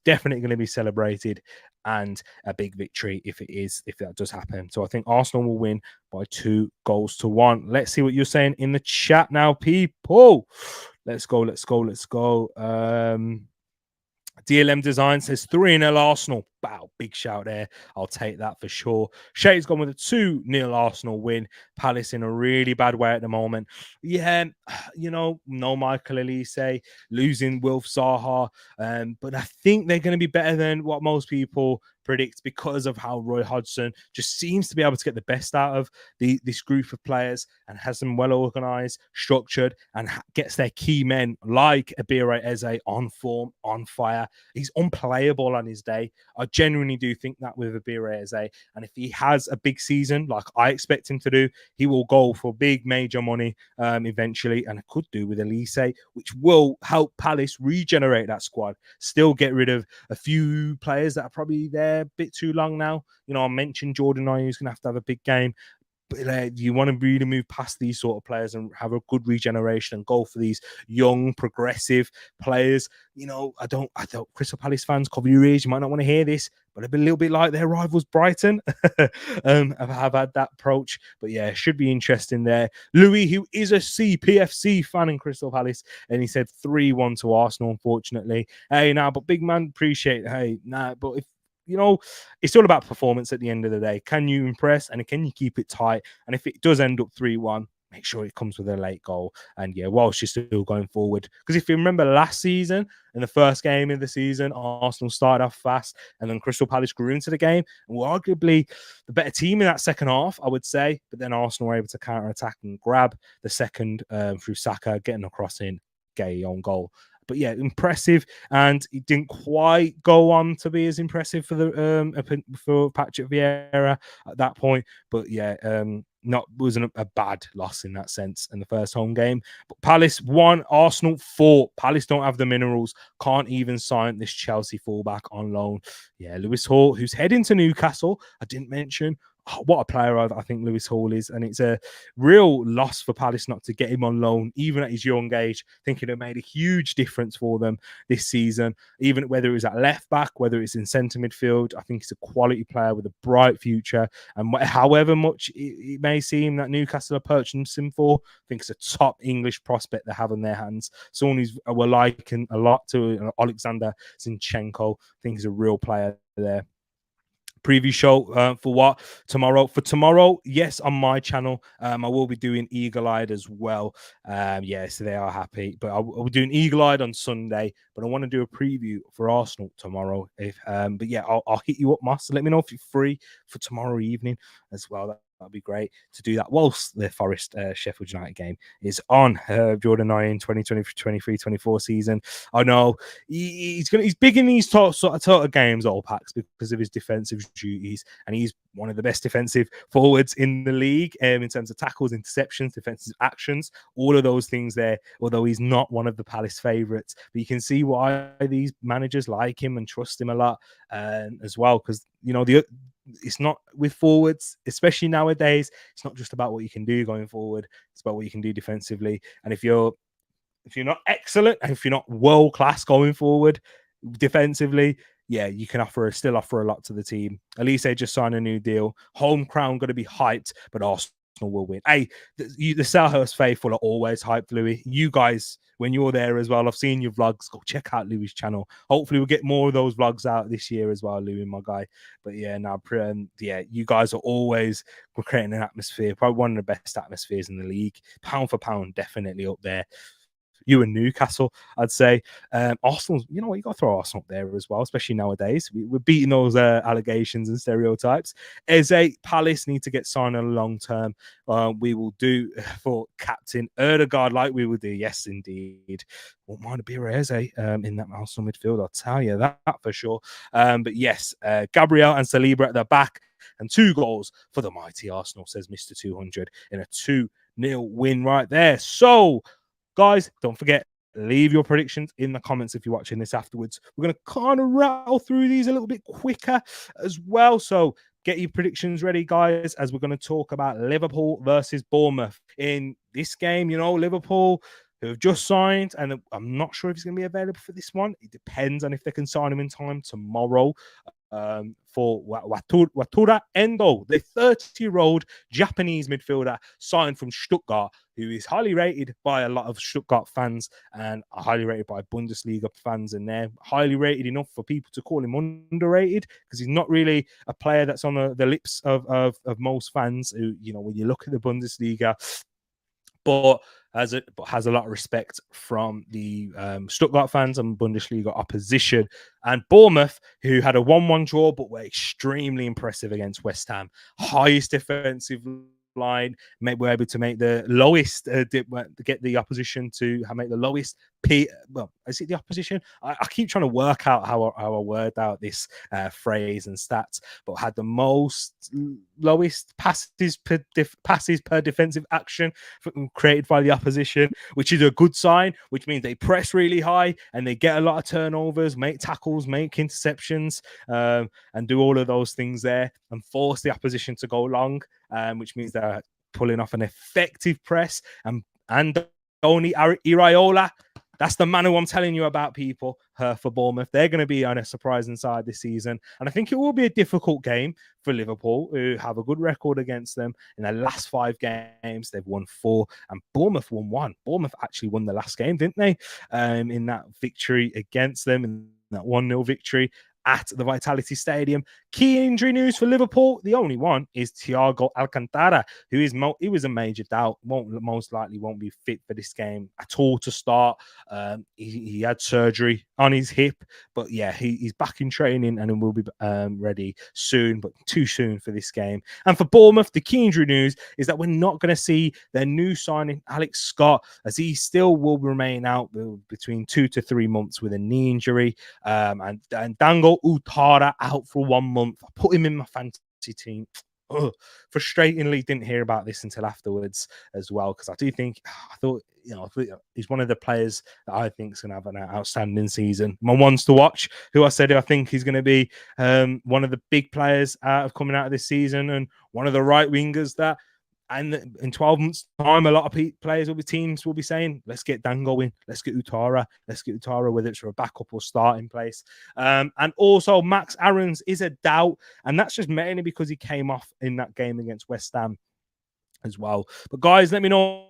A: definitely going to be celebrated, and a big victory if that does happen. So I think Arsenal will win by 2-1. Let's see what you're saying in the chat now, people. Let's go. DLM Design says 3-0 Arsenal. Wow, big shout there. I'll take that for sure. Shay's gone with a 2-0 Arsenal win. Palace in a really bad way at the moment. Yeah, no Michael Elise, losing Wilf Zaha. But I think they're going to be better than what most people predict because of how Roy Hodgson just seems to be able to get the best out of this group of players and has them well organized, structured, and gets their key men like Ebere Eze on form, on fire. He's unplayable on his day. I genuinely do think that with Eze, and if he has a big season like I expect him to do, he will go for big major money eventually, and it could do with Elise, which will help Palace regenerate that squad, still get rid of a few players that are probably there a bit too long now. You know, I mentioned Jordan Ayew is going to have a big game. But you want to really move past these sort of players and have a good regeneration and go for these young, progressive players. You know, I don't Crystal Palace fans, cover your ears. You might not want to hear this, but a little bit like their rivals Brighton. Have had that approach. But yeah, it should be interesting there. Louis, who is a CPFC fan in Crystal Palace, and he said 3-1 to Arsenal, unfortunately. Hey, now, but big man, appreciate it. Hey, nah, but if you know, it's all about performance at the end of the day. Can you impress and can you keep it tight? And if it does end up 3-1, make sure it comes with a late goal. And yeah, whilst you're still going forward. Because if you remember last season, in the first game of the season, Arsenal started off fast and then Crystal Palace grew into the game and were arguably the better team in that second half, I would say. But then Arsenal were able to counter-attack and grab the second through Saka, getting a cross in, Gay on goal. But yeah, impressive, and it didn't quite go on to be as impressive for the for Patrick Vieira at that point. But yeah, wasn't a bad loss in that sense in the first home game. But Palace won, Arsenal 4. Palace don't have the minerals, can't even sign this Chelsea fullback on loan. Yeah, Lewis Hall, who's heading to Newcastle. I didn't mention. Oh, what a player I think Lewis Hall is, and it's a real loss for Palace not to get him on loan, even at his young age. I think it have made a huge difference for them this season, even whether it was at left back, whether it's in centre midfield. I think he's a quality player with a bright future, and however much it may seem that Newcastle are purchasing him for, I think it's a top English prospect they have in their hands. Someone who's we're liking a lot to Alexander Zinchenko. I think he's a real player there. Preview show for what tomorrow? For tomorrow, yes, on my channel, I will be doing Eagle Eyed as well. Yes, they are happy, but I'll be doing Eagle Eyed on Sunday. But I want to do a preview for Arsenal tomorrow. But yeah, I'll hit you up, Moss. Let me know if you're free for tomorrow evening as well. That'd be great to do that whilst the Forest Sheffield United game is on. Jordan Ayew in 2023-24 season. I know he's big in these sort of games, all packs, because of his defensive duties, and he's one of the best defensive forwards in the league in terms of tackles, interceptions, defensive actions, all of those things there. Although he's not one of the Palace favourites, but you can see why these managers like him and trust him a lot as well, because you know it's not with forwards, especially nowadays. It's not just about what you can do going forward. It's about what you can do defensively. And if you're not excellent, and if you're not world class going forward defensively, yeah, you can still offer a lot to the team. Elise just signed a new deal. Home crown going to be hyped, but Arsenal will win. Hey, the Selhurst faithful are always hyped, Louis. You guys, when you're there as well, I've seen your vlogs. Go check out Louis' channel. Hopefully we'll get more of those vlogs out this year as well, Louis, my guy. But yeah, now you guys are always creating an atmosphere, probably one of the best atmospheres in the league. Pound for pound, definitely up there. You and Newcastle, I'd say. Arsenal, you know what, you got to throw Arsenal up there as well, especially nowadays. We're beating those allegations and stereotypes. Eze, Palace need to get signed on long term. We will do for Captain Erdegaard, like we will do. Yes, indeed. Won't mind a beer Eze in that Arsenal midfield, I'll tell you that for sure. But yes, Gabriel and Saliba at the back, and 2 goals for the mighty Arsenal, says Mr. 200, in a 2-0 win right there. So, guys, don't forget, leave your predictions in the comments if you're watching this afterwards. We're going to kind of rattle through these a little bit quicker as well. So get your predictions ready, guys, as we're going to talk about Liverpool versus Bournemouth. In this game, you know, Liverpool, who have just signed, and I'm not sure if he's going to be available for this one. It depends on if they can sign him in time tomorrow. For Wataru Endo, the 30-year-old Japanese midfielder signed from Stuttgart, who is highly rated by a lot of Stuttgart fans and highly rated by Bundesliga fans, and they're highly rated enough for people to call him underrated, because he's not really a player that's on the lips of most fans who, you know, when you look at the Bundesliga, but has a lot of respect from the Stuttgart fans and Bundesliga opposition. And Bournemouth, who had a 1-1 draw, but were extremely impressive against West Ham. Highest defensive line. We're able to make the lowest, get the opposition to make the lowest well, is it the opposition? I keep trying to work out how I word out this phrase and stats, but had the lowest passes per defensive action created by the opposition, which is a good sign, which means they press really high and they get a lot of turnovers, make tackles, make interceptions, and do all of those things there and force the opposition to go long, which means they're pulling off an effective press. And only Iraola, that's the man who I'm telling you about, people, for Bournemouth. They're going to be on a surprising side this season. And I think it will be a difficult game for Liverpool, who have a good record against them. In their last 5 games, they've won 4, and Bournemouth won 1. Bournemouth actually won the last game, didn't they? In that victory against them, in that 1-0 victory at the Vitality Stadium. Key injury news for Liverpool. The only one is Thiago Alcantara, who is he was a major doubt. Most likely won't be fit for this game at all to start. He had surgery on his hip, but yeah, he's back in training and will be ready soon, but too soon for this game. And for Bournemouth, the key injury news is that we're not going to see their new signing, Alex Scott, as he still will remain out between 2 to 3 months with a knee injury. And Dango Utara out for 1 month. I put him in my fantasy team. Frustratingly, didn't hear about this until afterwards as well, because I thought he's one of the players that I think is going to have an outstanding season. My ones to watch, who I said I think he's going to be one of the big players coming out of this season, and one of the right wingers that. And in 12 months' time, a lot of teams will be saying, let's get Dango in, let's get Utara, whether it's for a backup or starting place. And also, Max Aarons is a doubt, and that's just mainly because he came off in that game against West Ham as well. But guys, let me know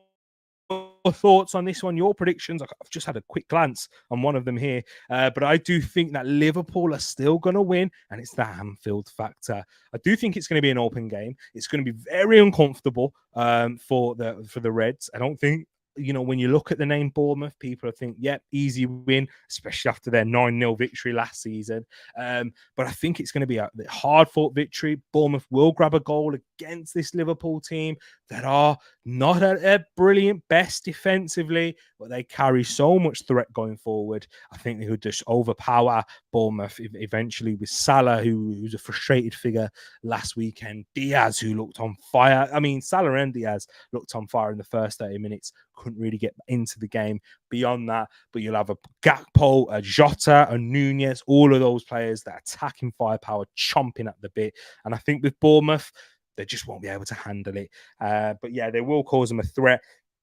A: your thoughts on this one, your predictions. I've just had a quick glance on one of them here, but I do think that Liverpool are still going to win, and it's the Anfield factor. I do think it's going to be an open game. It's going to be very uncomfortable for the Reds. I don't think, when you look at the name Bournemouth, people think, yep, easy win, especially after their 9-0 victory last season. But I think it's going to be a hard-fought victory. Bournemouth will grab a goal against this Liverpool team that are not at their brilliant best defensively, but they carry so much threat going forward. I think they could just overpower Bournemouth eventually, with Salah, who's a frustrated figure last weekend. Diaz, who looked on fire. I mean, Salah and Diaz looked on fire in the first 30 minutes. Couldn't really get into the game beyond that. But you'll have a Gakpo, a Jota, a Nunez, all of those players that attacking firepower, chomping at the bit. And I think with Bournemouth, they just won't be able to handle it. But yeah, they will cause them a threat.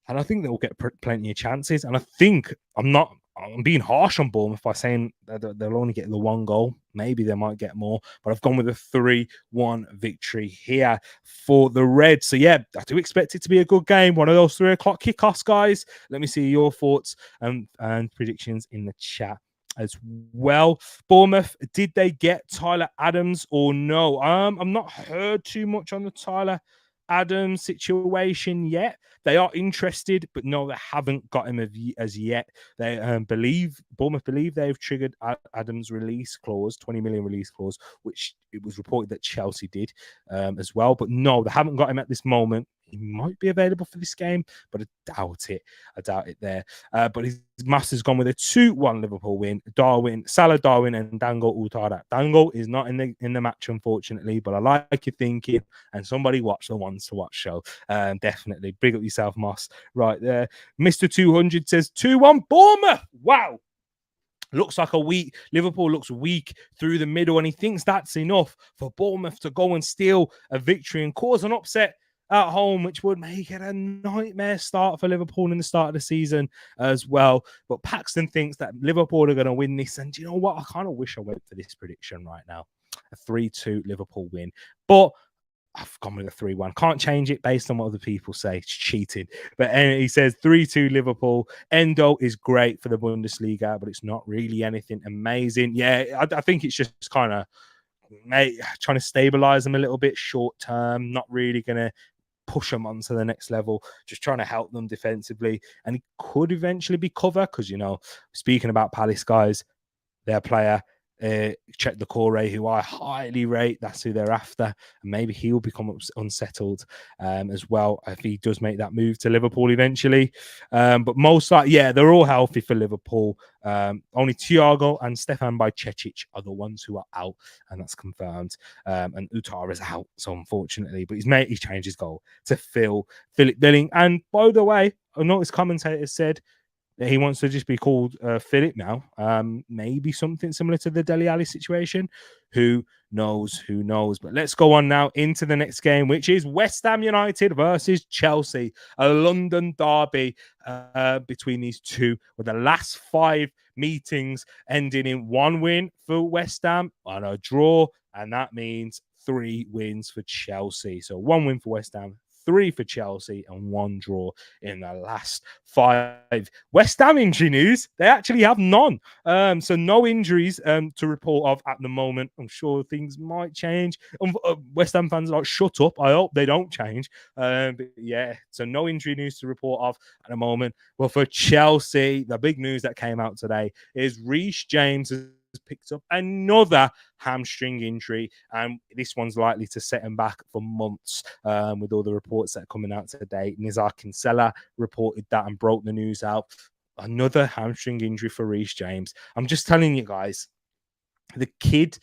A: And I think they'll get plenty of chances. And I think I'm being harsh on Bournemouth by saying that they'll only get the 1 goal. Maybe they might get more, but I've gone with a 3-1 victory here for the Reds. So yeah, I do expect it to be a good game. One of those 3 o'clock kickoffs, guys. Let me see your thoughts and predictions in the chat as well. Bournemouth, did they get Tyler Adams or no? I'm not heard too much on the Tyler Adams situation yet. They are interested, but no, they haven't got him as yet. They Bournemouth believe they've triggered Adams' release clause, 20 million release clause, which it was reported that Chelsea did as well. But no, they haven't got him at this moment. He might be available for this game, but I doubt it. There. But his master's gone with a 2-1 Liverpool win. Salah, Darwin, and Dango Utara. Dango is not in the match, unfortunately, but I like your thinking. And somebody watch the Ones to Watch show. Definitely. Big up yourself, Moss. Right there. Mr. 200 says 2-1 Bournemouth. Wow. Looks like Liverpool looks weak through the middle, and he thinks that's enough for Bournemouth to go and steal a victory and cause an upset at home, which would make it a nightmare start for Liverpool in the start of the season as well. But Paxton thinks that Liverpool are going to win this. And do you know what? I kind of wish I went for this prediction right now. A 3-2 Liverpool win. But I've gone with a 3-1. Can't change it based on what other people say. It's cheating. But he says 3-2 Liverpool. Endo is great for the Bundesliga, but it's not really anything amazing. Yeah, I think it's just kind of trying to stabilize them a little bit short term. Not really going to push them onto the next level, just trying to help them defensively. And it could eventually be cover because, speaking about Palace, guys, their player, check the Corey, who I highly rate. That's who they're after, and maybe he will become unsettled as well if he does make that move to Liverpool eventually. But most likely, yeah, they're all healthy for Liverpool. Only Thiago and Stefan Bajcetic are the ones who are out, and that's confirmed. And Utara is out, so unfortunately, but he's changed his goal to Philip Billing. And by the way, I noticed commentators said that he wants to just be called Philip now. Maybe something similar to the Dele Alli situation. Who knows? Who knows? But let's go on now into the next game, which is West Ham United versus Chelsea, a London derby between these two, with the last 5 meetings ending in 1 win for West Ham and a draw, and that means 3 wins for Chelsea. So 1 win for West Ham, 3 for Chelsea, and 1 draw in the last 5. West Ham injury news, they actually have none. So no injuries to report of at the moment. I'm sure things might change. West Ham fans are like, shut up. I hope they don't change. But yeah, so no injury news to report of at the moment. Well, for Chelsea, the big news that came out today is Reece James has picked up another hamstring injury, and this one's likely to set him back for months with all the reports that are coming out today. Nizar Kinsella reported that and broke the news out. Another hamstring injury for Reece James. I'm just telling you guys, the kid,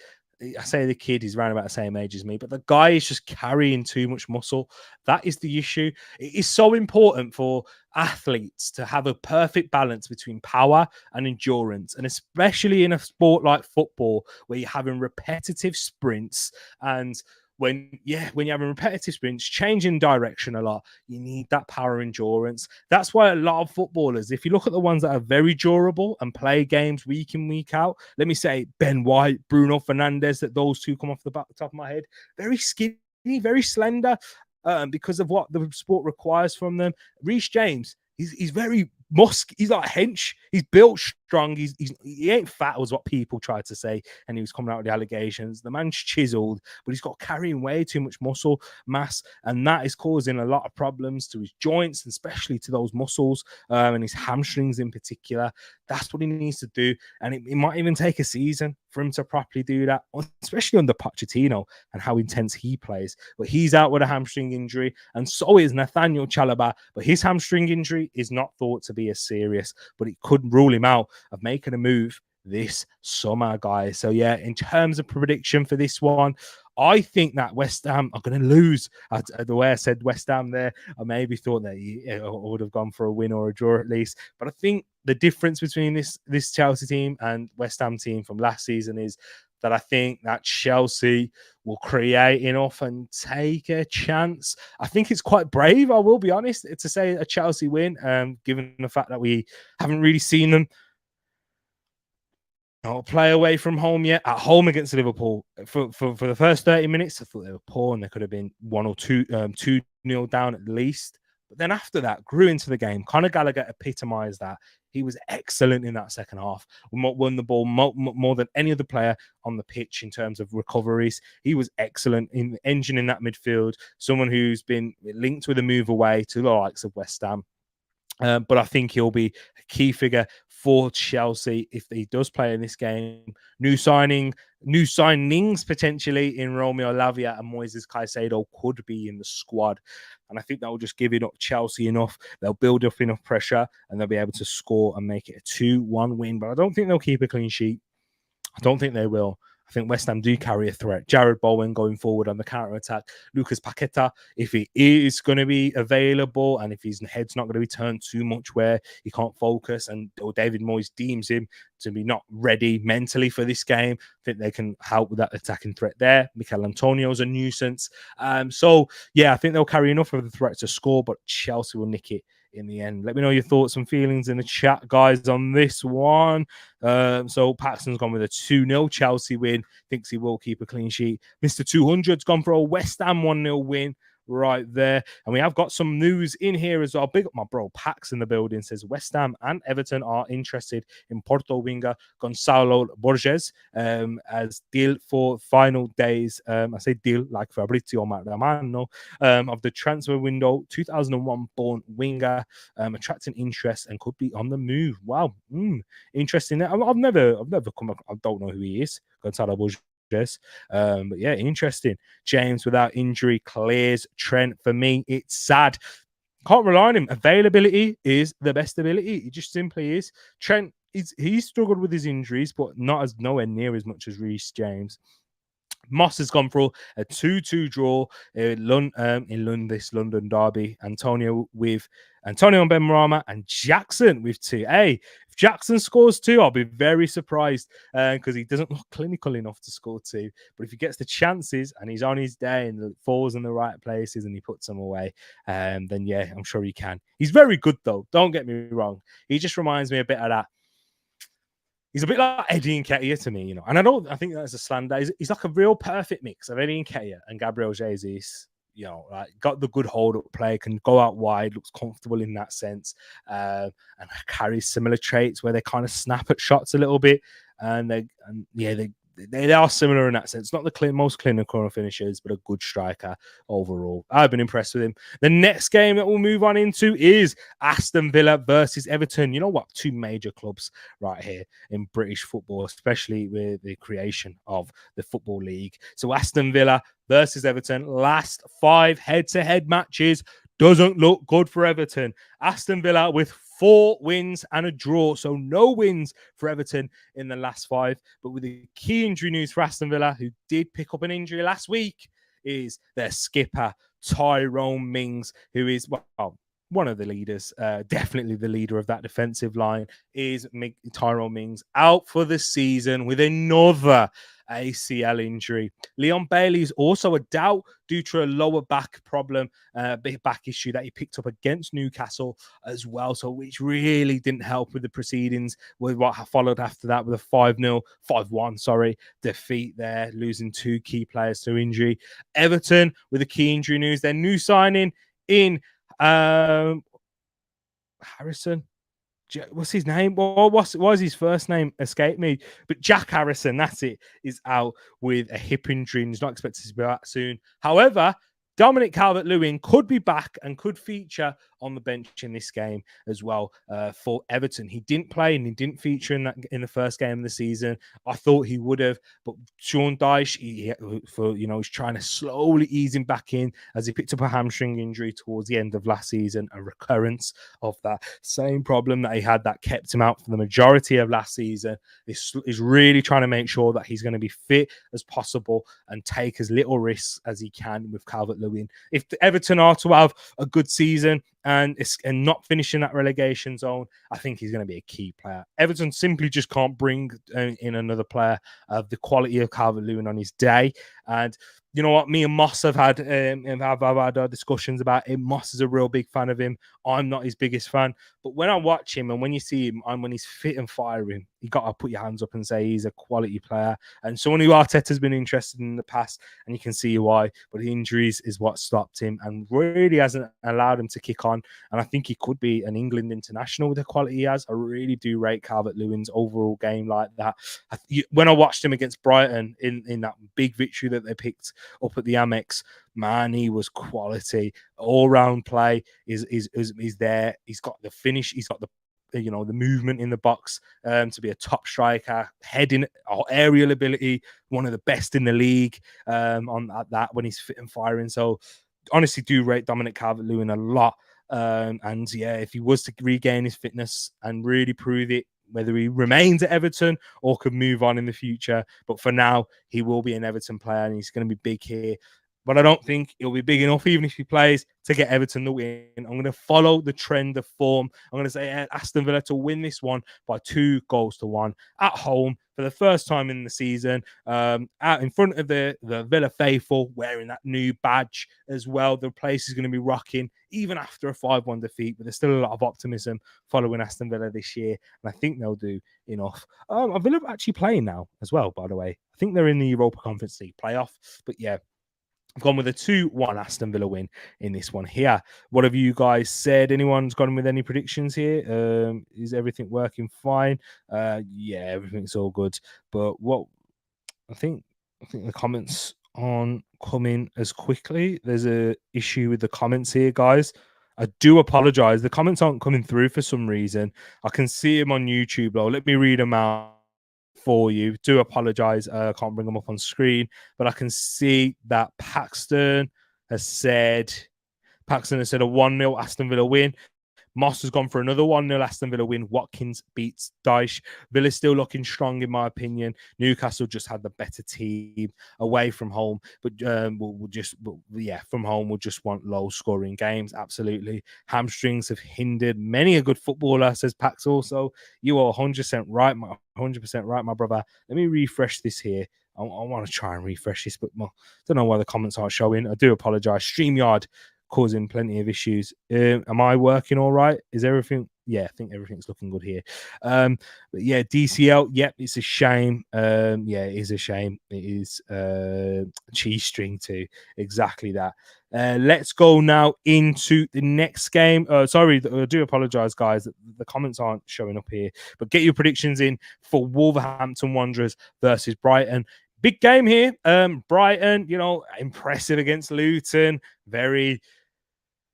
A: I say the kid is around about the same age as me, but the guy is just carrying too much muscle. That is the issue. It is so important for athletes to have a perfect balance between power and endurance, and especially in a sport like football where you're having repetitive sprints, and when you're having repetitive sprints, changing direction a lot, you need that power endurance. That's why a lot of footballers, if you look at the ones that are very durable and play games week in, week out, let me say Ben White, Bruno Fernandes, that those two come off the top of my head, very skinny, very slender, because of what the sport requires from them. Reece James, he's very he's like hench. He's built strong. He ain't fat, was what people tried to say, and he was coming out with the allegations. The man's chiseled, but he's got carrying way too much muscle mass, and that is causing a lot of problems to his joints, and especially to those muscles and his hamstrings in particular. That's what he needs to do, and it might even take a season for him to properly do that, especially under Pochettino and how intense he plays. But he's out with a hamstring injury, and so is Nathaniel Chalobah, but his hamstring injury is not thought to be as serious, but it could rule him out of making a move this summer, guys. So yeah, in terms of prediction for this one, I think that West Ham are going to lose. The way I said West Ham there, I maybe thought that I would have gone for a win or a draw at least. But I think the difference between this Chelsea team and West Ham team from last season is that I think that Chelsea will create enough and take a chance. I think it's quite brave, I will be honest, to say a Chelsea win, given the fact that we haven't really seen them play away from home yet. At home against Liverpool, for the first 30 minutes, I thought they were poor and they could have been 1 or 2-0 down at least. But then after that, grew into the game. Conor Gallagher epitomised that. He was excellent in that second half. Won the ball more than any other player on the pitch in terms of recoveries. He was excellent in engine in that midfield. Someone who's been linked with a move away to the likes of West Ham. But I think he'll be a key figure for Chelsea if he does play in this game. New signings potentially in Romeo Lavia and Moises Caicedo could be in the squad. And I think that will just give it up Chelsea enough. They'll build up enough pressure and they'll be able to score and make it a 2-1 win. But I don't think they'll keep a clean sheet. I don't think they will. I think West Ham do carry a threat. Jared Bowen going forward on the counter-attack. Lucas Paqueta, if he is going to be available and if his head's not going to be turned too much where he can't focus, or David Moyes deems him to be not ready mentally for this game, I think they can help with that attacking threat there. Mikel Antonio's a nuisance. So, yeah, I think they'll carry enough of the threat to score, but Chelsea will nick it in the end. Let me know your thoughts and feelings in the chat, guys, on this one. So Paxton's gone with a 2-0 Chelsea win. Thinks he will keep a clean sheet. Mr. 200's gone for a West Ham 1-0 win. right there. And we have got some news in here as well. Big up my bro Pax in the building. Says West Ham and Everton are interested in Porto winger Gonçalo Borges as deal for final days. I say deal like Fabrizio Romano of the transfer window. 2001 born winger, attracting interest and could be on the move. Wow, interesting. I've never come. I don't know who he is. Gonçalo Borges. But yeah, interesting. James without injury clears Trent. For me, it's sad. Can't rely on him. Availability is the best ability. It just simply is. Trent, he's struggled with his injuries, but nowhere near as much as Reece James. Moss has gone for a 2-2 draw in this London derby. Antonio and Benrahma and Jackson with 2. Hey, if Jackson scores 2, I'll be very surprised because he doesn't look clinical enough to score 2. But if he gets the chances and he's on his day and falls in the right places and he puts them away, then yeah, I'm sure he can. He's very good though. Don't get me wrong. He just reminds me a bit of that. He's a bit like Eddie Nketiah to me, and I think that's a slander. He's like a real perfect mix of Eddie Nketiah and Gabriel Jesus. Like got the good hold up play, can go out wide, looks comfortable in that sense, and carries similar traits where they kind of snap at shots a little bit, and they are similar in that sense. Not the most clinical finishers, but a good striker overall. I've been impressed with him. The next game that we'll move on into is Aston Villa versus Everton. You know what? 2 major clubs right here in British football, especially with the creation of the Football League. So Aston Villa versus Everton. Last 5 head-to-head matches. Doesn't look good for Everton. Aston Villa with 4 wins and a draw. So no wins for Everton in the last 5. But with the key injury news for Aston Villa, who did pick up an injury last week, is their skipper, Tyrone Mings, who is, one of the leaders, definitely the leader of that defensive line, is Tyrone Mings out for the season with another ACL injury. Leon Bailey is also a doubt due to a lower back problem, back issue that he picked up against Newcastle as well. So which really didn't help with the proceedings with what followed after that with a 5-1 defeat there, losing 2 key players to injury. Everton with the key injury news, their new signing in Harrison. What's his name? What was his first name? Escaped me. But Jack Harrison, that's it, is out with a hip injury and he's not expected to be back soon. However, Dominic Calvert-Lewin could be back and could feature on the bench in this game as well for Everton. He didn't play and he didn't feature in the first game of the season. I thought he would have, but Sean Dyche, he's trying to slowly ease him back in as he picked up a hamstring injury towards the end of last season, a recurrence of that same problem that he had that kept him out for the majority of last season. Is really trying to make sure that he's going to be fit as possible and take as little risks as he can with Calvert-Lewin. If the Everton are to have a good season and not finishing that relegation zone, I think he's going to be a key player. Everton simply just can't bring in another player of the quality of Calvert-Lewin on his day. And you know what? Me and Moss have had our discussions about him. Moss is a real big fan of him. I'm not his biggest fan. But when I watch him and when you see him and when he's fit and firing, you got to put your hands up and say he's a quality player. And someone who Arteta's been interested in the past, and you can see why. But the injuries is what stopped him and really hasn't allowed him to kick on. And I think he could be an England international with the quality he has. I really do rate Calvert-Lewin's overall game like that. When I watched him against Brighton in that big victory that they picked up at the Amex, man, he was quality. All-round play is there. He's got the finish. He's got the movement in the box to be a top striker, heading or aerial ability, one of the best in the league on that when he's fit and firing. So honestly do rate Dominic Calvert-Lewin a lot. And yeah, if he was to regain his fitness and really prove it, whether he remains at Everton or could move on in the future. But for now, he will be an Everton player and he's going to be big here. But I don't think he'll be big enough, even if he plays, to get Everton the win. I'm going to follow the trend of form. I'm going to say Aston Villa to win this one by 2-1 at home for the first time in the season, out in front of the Villa faithful, wearing that new badge as well. The place is going to be rocking, even after a 5-1 defeat. But there's still a lot of optimism following Aston Villa this year, and I think they'll do enough. Villa actually playing now as well, by the way. I think they're in the Europa Conference League playoff. But yeah, I've gone with a 2-1 Aston Villa win in this one here. What have you guys said? Anyone's gone with any predictions here? Is everything working fine? Yeah, everything's all good. But what I think the comments aren't coming as quickly. There's a issue with the comments here, guys. I do apologize. The comments aren't coming through for some reason. I can see them on YouTube, though. Let me read them out for you. Do apologize. I can't bring them up on screen, but I can see that has said Paxton has said a 1-0 Aston Villa win. Moss has gone for another 1-0 Aston Villa win. Watkins beats Dyche. Villa's still looking strong, in my opinion. Newcastle just had the better team away from home, but from home, we'll just want low scoring games. Absolutely. Hamstrings have hindered many a good footballer, says Pax. Also, you are 100% right, 100% right, my brother. Let me refresh this here. I want to try and refresh this, but I don't know why the comments aren't showing. I do apologize. StreamYard causing plenty of issues. Am I working all right? Is everything? Yeah, I think everything's looking good here. But yeah, DCL. Yep, it's a shame. Yeah, it is a shame. It is cheese string too. Exactly that. Let's go now into the next game. Sorry, I do apologize, guys. The comments aren't showing up here. But get your predictions in for Wolverhampton Wanderers versus Brighton. Big game here. Brighton, impressive against Luton. Very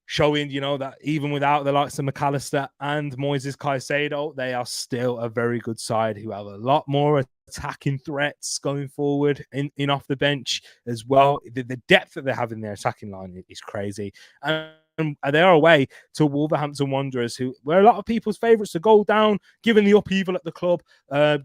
A: showing, that even without the likes of McAllister and Moises Caicedo, they are still a very good side who have a lot more attacking threats going forward in off the bench as well. The depth that they have in their attacking line is crazy. And they're away to Wolverhampton Wanderers, who were a lot of people's favourites to go down, given the upheaval at the club.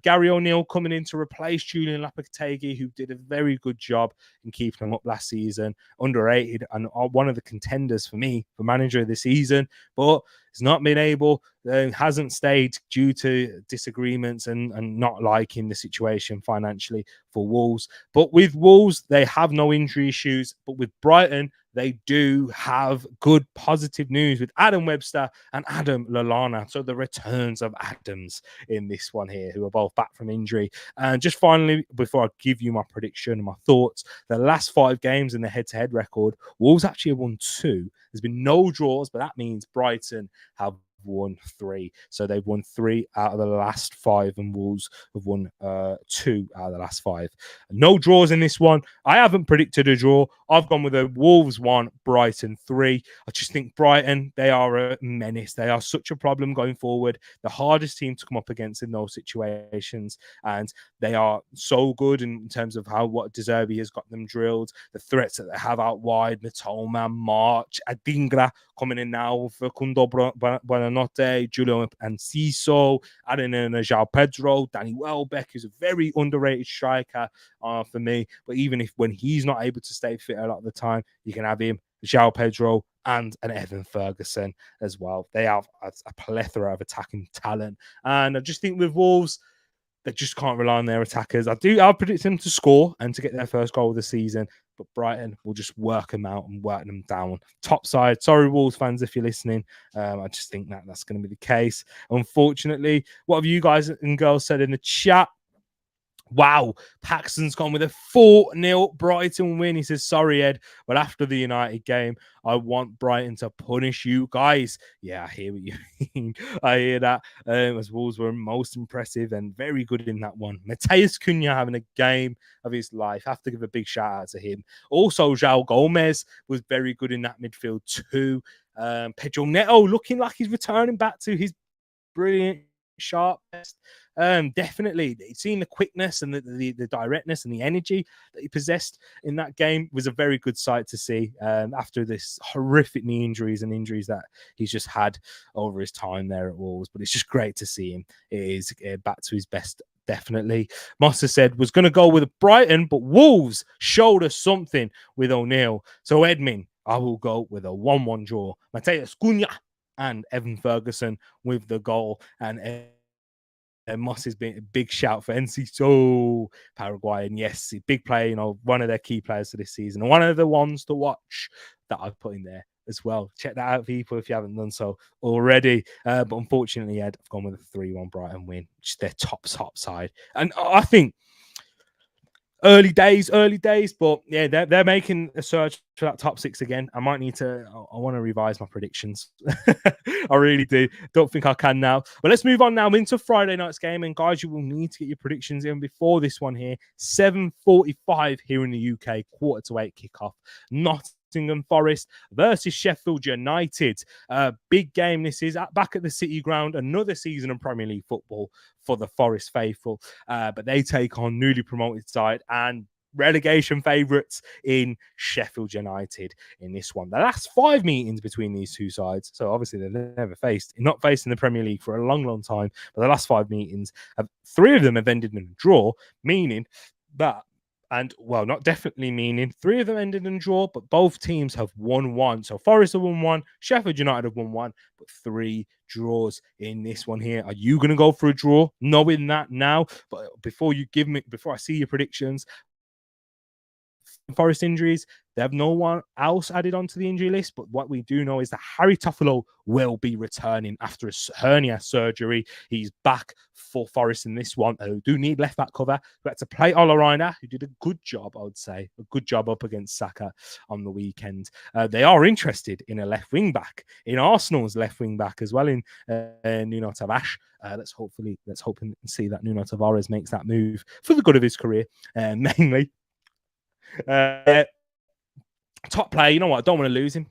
A: Gary O'Neill coming in to replace Julian Lopetegui, who did a very good job in keeping them up last season. Underrated and one of the contenders for me for manager of the season, but it's not been able, hasn't stayed due to disagreements and not liking the situation financially for Wolves. But with Wolves, they have no injury issues. But with Brighton, they do have good positive news with Adam Webster and Adam Lallana. So the returns of Adams in this one here, who are both back from injury. And just finally, before I give you my prediction and my thoughts, the last 5 games in the head-to-head record, Wolves actually have won 2. There's been no draws, but that means Brighton have won 3. So they've won 3 out of the last 5, and Wolves have won 2 out of the last 5. No draws in this one. I haven't predicted a draw. I've gone with a Wolves 1, Brighton 3. I just think Brighton, they are a menace. They are such a problem going forward. The hardest team to come up against in those situations, and they are so good in terms of what De Zerbi has got them drilled. The threats that they have out wide, Matoma, March, Adingra coming in now for Kundo Buonanotte, Julio Enciso, adding in a João Pedro, Danny Welbeck, who's a very underrated striker for me. But even when he's not able to stay fit a lot of the time, you can have him, João Pedro, and an Evan Ferguson as well. They have a plethora of attacking talent. And I just think with Wolves, they just can't rely on their attackers. I'll predict them to score and to get their first goal of the season, but Brighton will just work them out and work them down. Top side. Sorry, Wolves fans, if you're listening. I just think that's going to be the case. Unfortunately, what have you guys and girls said in the chat? Wow, Paxton's gone with a 4-0 Brighton win. He says, sorry, Ed, but after the United game, I want Brighton to punish you guys. Yeah, I hear what you mean. I hear that. As Wolves were most impressive and very good in that one. Mateus Cunha having a game of his life. I have to give a big shout out to him. Also, João Gomez was very good in that midfield too. Pedro Neto looking like he's returning back to his brilliant sharpness. Definitely seeing the quickness and the directness and the energy that he possessed in that game was a very good sight to see after this horrific knee injuries and injuries that he's just had over his time there at Wolves. But it's just great to see him. It is back to his best. Definitely. Mossa said was going to go with Brighton, but Wolves showed us something with O'Neill. So Edmin, I will go with a 1-1 draw. Mateus Cunha and Evan Ferguson with the goal. And Moss has been a big shout for Enciso, Paraguayan. Yes, big player, one of their key players for this season. And one of the ones to watch that I've put in there as well. Check that out, people, if you haven't done so already. But unfortunately, Ed, I've gone with a 3-1 Brighton win, which is their top side. And I think early days, but yeah, they're making a search for that top six again. I might need to. I want to revise my predictions. I really do. Don't think I can now. But let's move on now into Friday night's game, and guys, you will need to get your predictions in before this one here. 7:45 here in the UK, 7:45 kickoff. Nottingham Forest versus Sheffield United. Big game this is back at the City Ground. Another season of Premier League football for the Forest faithful. But they take on newly promoted side and relegation favourites in Sheffield United in this one. The last 5 meetings between these two sides, so obviously they've never not faced in the Premier League for a long, long time, but the last 5 meetings, 3 of them have ended in a draw, meaning that, and well, not definitely meaning 3 of them ended in a draw, but both teams have won 1. So Forest have won 1, Sheffield United have won 1, but 3 draws in this one here. Are you going to go for a draw, knowing that now? But before I see your predictions, Forest injuries, they have no one else added onto the injury list. But what we do know is that Harry Toffolo will be returning after a hernia surgery. He's back for Forest in this one. Who do need left back cover. We had to play Olorina, who did a good job, I would say, a good job up against Saka on the weekend. They are interested in a left wing back, in Arsenal's left wing back as well, in Nuno Tavares. Let's hope and see that Nuno Tavares makes that move for the good of his career, mainly. Top player, you know what? I don't want to lose him.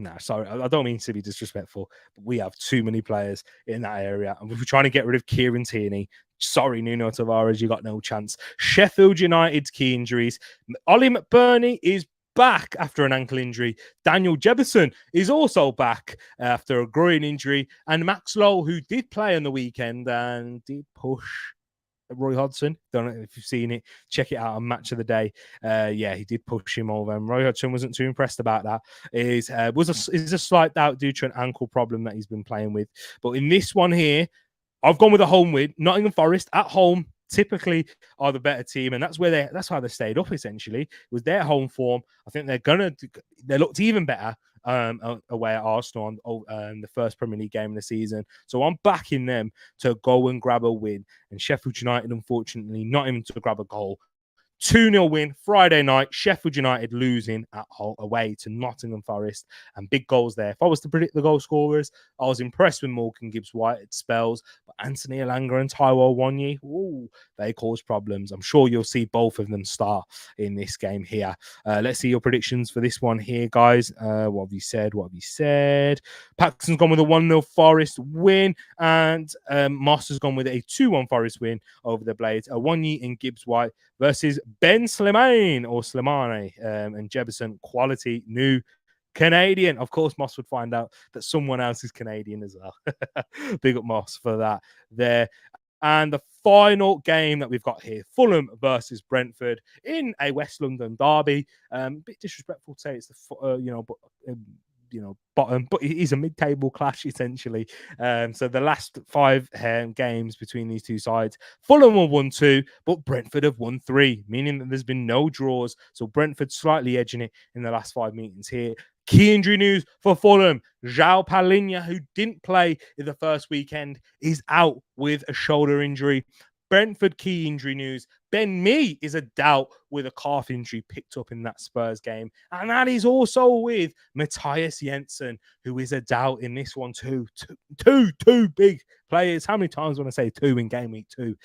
A: Now. Sorry, I don't mean to be disrespectful, but we have too many players in that area. And we're trying to get rid of Kieran Tierney. Sorry, Nuno Tavares, you got no chance. Sheffield United's key injuries. Ollie McBurney is back after an ankle injury. Daniel Jefferson is also back after a groin injury. And Max Lowe, who did play on the weekend and did push Roy Hodgson. Don't know if you've seen it. Check it out on Match of the Day. Yeah, he did push him over, and Roy Hodgson wasn't too impressed about that. Is a slight doubt due to an ankle problem that he's been playing with. But in this one here, I've gone with a home win. Nottingham Forest at home typically are the better team, and that's how they stayed up. Essentially, it was their home form. I think they looked even better away at Arsenal on the first Premier League game of the season. So I'm backing them to go and grab a win. And Sheffield United, unfortunately, not even to grab a goal. 2-0 win Friday night. Sheffield United losing away to Nottingham Forest, and big goals there. If I was to predict the goal scorers, I was impressed with Morgan Gibbs-White at spells, but Anthony Elanga and Taiwo Awoniyi, they cause problems. I'm sure you'll see both of them start in this game here. Let's see your predictions for this one here, guys. What have you said? Paxton's gone with a 1-0 Forest win, and Moss has gone with a 2-1 Forest win over the Blades. Awoniyi and Gibbs-White versus Ben Slimane and Jefferson, quality new Canadian. Of course, Moss would find out that someone else is Canadian as well. Big up Moss for that there. And the final game that we've got here, Fulham versus Brentford in a West London derby. Bit disrespectful to say it's the bottom, but it is a mid-table clash essentially. So the last 5 games between these two sides, Fulham have won 2, but Brentford have won 3, meaning that there's been no draws. So Brentford slightly edging it in the last 5 meetings here. Key injury news for Fulham. João Palhinha, who didn't play in the first weekend, is out with a shoulder injury. Brentford key injury news. Ben Mee is a doubt with a calf injury picked up in that Spurs game. And that is also with Matthias Jensen, who is a doubt in this one too. Two big players. How many times when I say 2 in game week 2?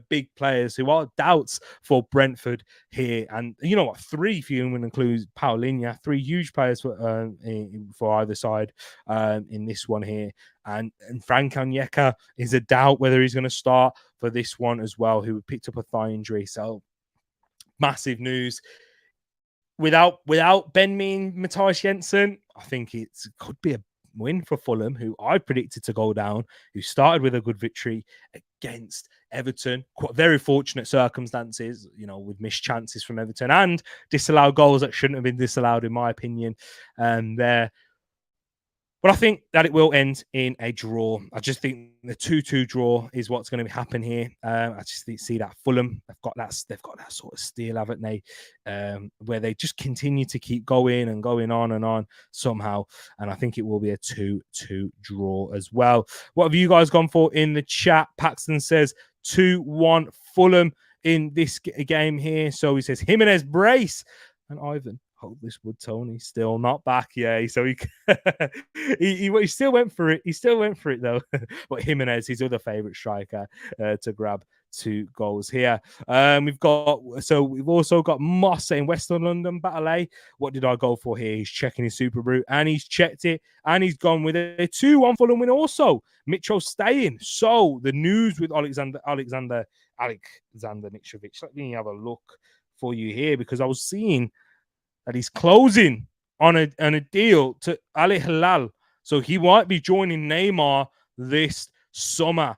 A: Big players who are doubts for Brentford here. And you know what? 3 if you include Paulinho. 3 huge players for either side in this one here. And Frank Onyeka is a doubt whether he's going to start for this one as well, who picked up a thigh injury. So massive news. Without Ben Mee and Matthias Jensen, I think it could be a win for Fulham, who I predicted to go down, who started with a good victory against Everton. Quite very fortunate circumstances, with missed chances from Everton and disallowed goals that shouldn't have been disallowed, in my opinion. There. But I think that it will end in a draw. I just think the 2-2 draw is what's going to happen here. I just see that Fulham, they've got that sort of steel, haven't they? Where they just continue to keep going and going on and on somehow. And I think it will be a 2-2 draw as well. What have you guys gone for in the chat? Paxton says 2-1 Fulham in this game here. So he says Jimenez brace, and Ivan, hold this wood, Tony, still not back. Yeah, so he still went for it. He still went for it though. But Jimenez, his other favorite striker, to grab 2 goals here. We've also got Moss saying Western London Battle A. What did I go for here? He's checking his Super Brute, and he's checked it, and he's gone with a 2-1 Fulham win also. Mitchell staying. So the news with Alexander Mitrovic. Let me have a look for you here, because I was seeing that he's closing on a deal to Al Hilal. So he might be joining Neymar this summer.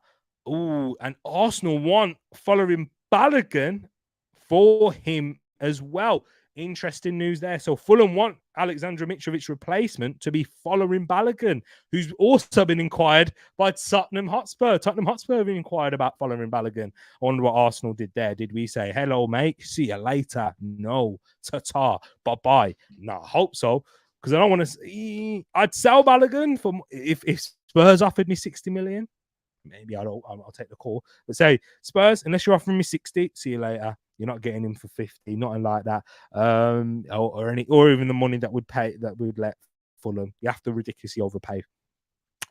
A: Ooh, and Arsenal want following Balogun for him as well. Interesting news there. So Fulham want Alexander Mitrovic's replacement to be following Balogun, who's also been inquired by Tottenham Hotspur. Tottenham Hotspur have been inquired about following Balogun. I wonder what Arsenal did there. Did we say, hello, mate, see you later? No. Ta-ta. Bye-bye. No, I hope so, because I don't want to... I'd sell Balogun for if Spurs offered me 60 million. Maybe I'll take the call. But say, Spurs, unless you're offering me 60, see you later. You're not getting him for 50, nothing like that. Or even the money that would let Fulham. You have to ridiculously overpay.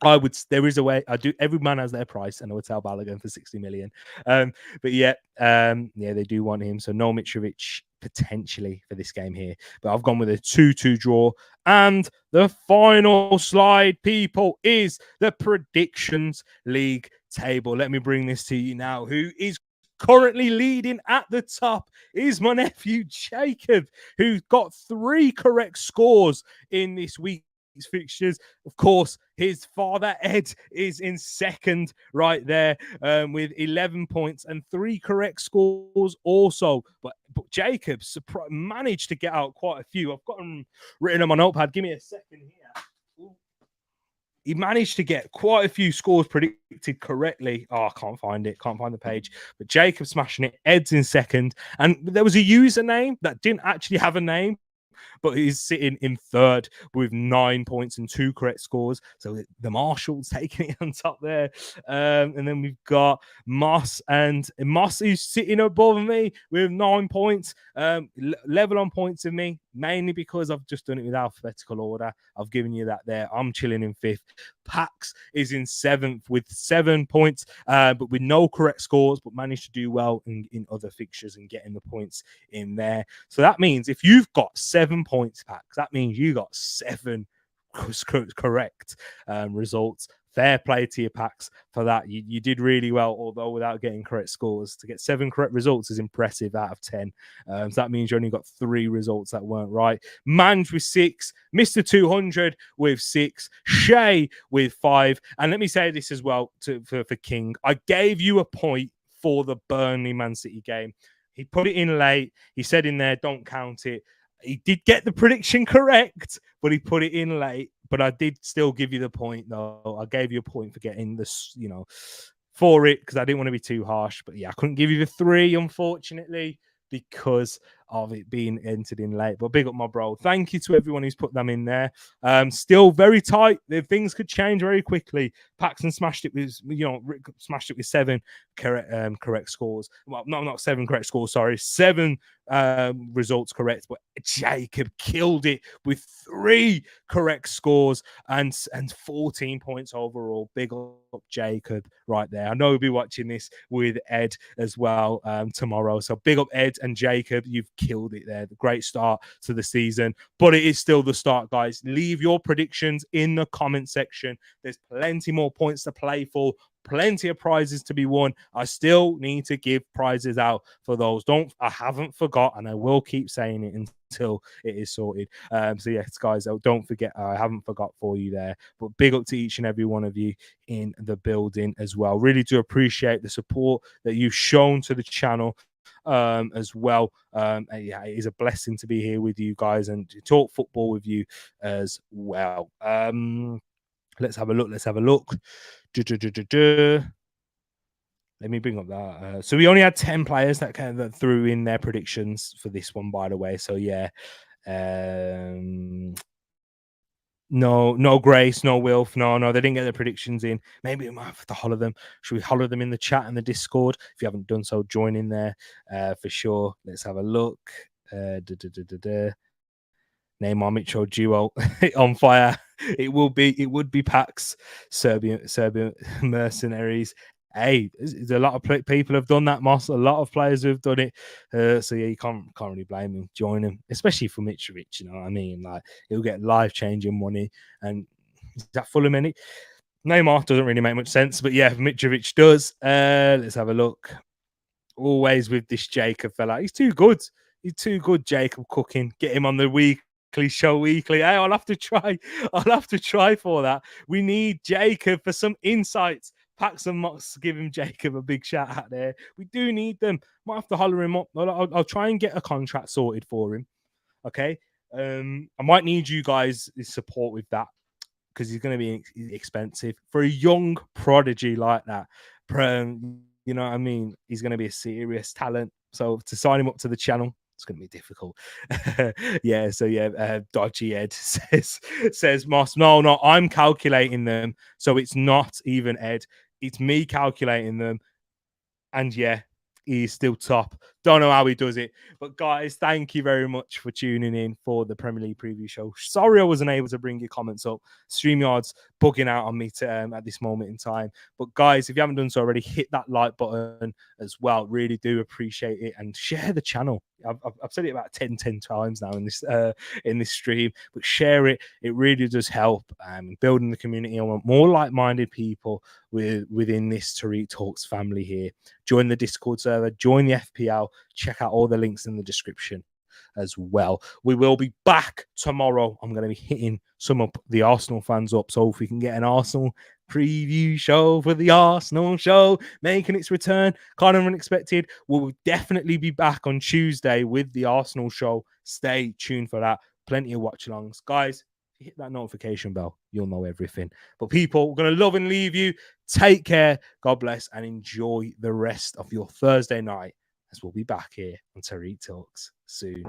A: There is a way. Every man has their price, and I would sell Balogun for 60 million. But yeah, they do want him. So no Mitrovic potentially for this game here. But I've gone with a 2-2 draw. And the final slide, people, is the predictions league table. Let me bring this to you now. Who is currently leading at the top is my nephew Jacob, who got 3 correct scores in this week's fixtures. Of course, his father Ed is in second right there, with 11 points and 3 correct scores also. But Jacob managed to get out quite a few. I've got them written on my notepad. Give me a second here. He managed to get quite a few scores predicted correctly. Oh, I can't find it. Can't find the page. But Jacob smashing it. Ed's in second. And there was a username that didn't actually have a name, but he's sitting in third with 9 points and 2 correct scores. So the Marshalls taking it on top there. And then we've got Moss, and Moss is sitting above me with 9 points, level on points with me, mainly because I've just done it with alphabetical order. I've given you that there. I'm chilling in 5th. Pax is in 7th with 7 points, but with no correct scores, but managed to do well in other fixtures and getting the points in there. So that means if you've got 7 points, Pax, that means you got 7 correct results. Fair play to your Pax for that. You did really well, although without getting correct scores. To get 7 correct results is impressive out of 10. So that means you only got 3 results that weren't right. Mange with 6, Mr. 200 with 6, Shay with 5. And let me say this as well for King. I gave you a point for the Burnley Man City game. He put it in late. He said in there, don't count it. He did get the prediction correct, but he put it in late. But I did still give you the point, though. I gave you a point for getting this, for it, because I didn't want to be too harsh. But yeah, I couldn't give you the 3, unfortunately, because of it being entered in late. But big up my bro. Thank you to everyone who's put them in there. Still very tight. Things could change very quickly. Paxton smashed it with 7 correct scores. Well, not 7 correct scores, sorry. 7 results correct, but Jacob killed it with 3 correct scores and 14 points overall. Big up Jacob right there. I know we'll be watching this with Ed as well tomorrow. So big up Ed and Jacob. You've killed it there. Great start to the season, but it is still the start, guys. Leave your predictions in the comment section. There's plenty more points to play for, plenty of prizes to be won. I still need to give prizes out for those. I haven't forgot, and I will keep saying it until it is sorted. So yes, guys, don't forget, I haven't forgot for you there. But big up to each and every one of you in the building as well. Really do appreciate the support that you've shown to the channel as well. Yeah, it is a blessing to be here with you guys and to talk football with you as well. Let's have a look. Let me bring up that. So we only had 10 players that threw in their predictions for this one, by the way. So yeah. No Grace, no Wilf, no, they didn't get their predictions in. Maybe we might have to holler them. Should we holler them in the chat and the Discord? If you haven't done so, join in there for sure. Let's have a look. Neymar Mitchell duo on fire. It would be Pax, Serbian mercenaries. Hey, there's a lot of people have done that, Moss. A lot of players who have done it. So yeah, you can't really blame him. Join him, especially for Mitrovic. You know what I mean? Like he'll get life changing money, and is that Fulham in it? Neymar doesn't really make much sense, but yeah, Mitrovic does. Let's have a look. Always with this Jacob fella. He's too good. He's too good, Jacob Cooking. Get him on the weekly show weekly. Hey, I'll have to try. I'll have to try for that. We need Jacob for some insights. Pax and Mox, give him Jacob a big shout out there. We do need them. Might have to holler him up. I'll try and get a contract sorted for him. Okay. I might need you guys' support with that because he's going to be expensive for a young prodigy like that. You know what I mean? He's going to be a serious talent. So to sign him up to the channel, it's going to be difficult. Yeah. So yeah, Dodgy Ed says Moss. No, I'm calculating them, so it's not even Ed. It's me calculating them, and yeah, he's still top. Don't know how he does it. But guys, thank you very much for tuning in for the Premier League preview show. Sorry I wasn't able to bring your comments up. StreamYard's bugging out on me at this moment in time. But guys, if you haven't done so already, hit that like button as well. Really do appreciate it. And share the channel. I've said it about 10 times now in this stream. But share it. It really does help building the community. I want more like-minded people within this Tereak Talks family here. Join the Discord server. Join the FPL. Check out all the links in the description as well. We will be back tomorrow. I'm going to be hitting some of the Arsenal fans up. So if we can get an Arsenal preview show for the Arsenal show making its return, kind of unexpected, we'll definitely be back on Tuesday with the Arsenal show. Stay tuned for that. Plenty of watch alongs. Guys, hit that notification bell. You'll know everything. But people, we're going to love and leave you. Take care. God bless and enjoy the rest of your Thursday night. As we'll be back here on Tereak Talks soon.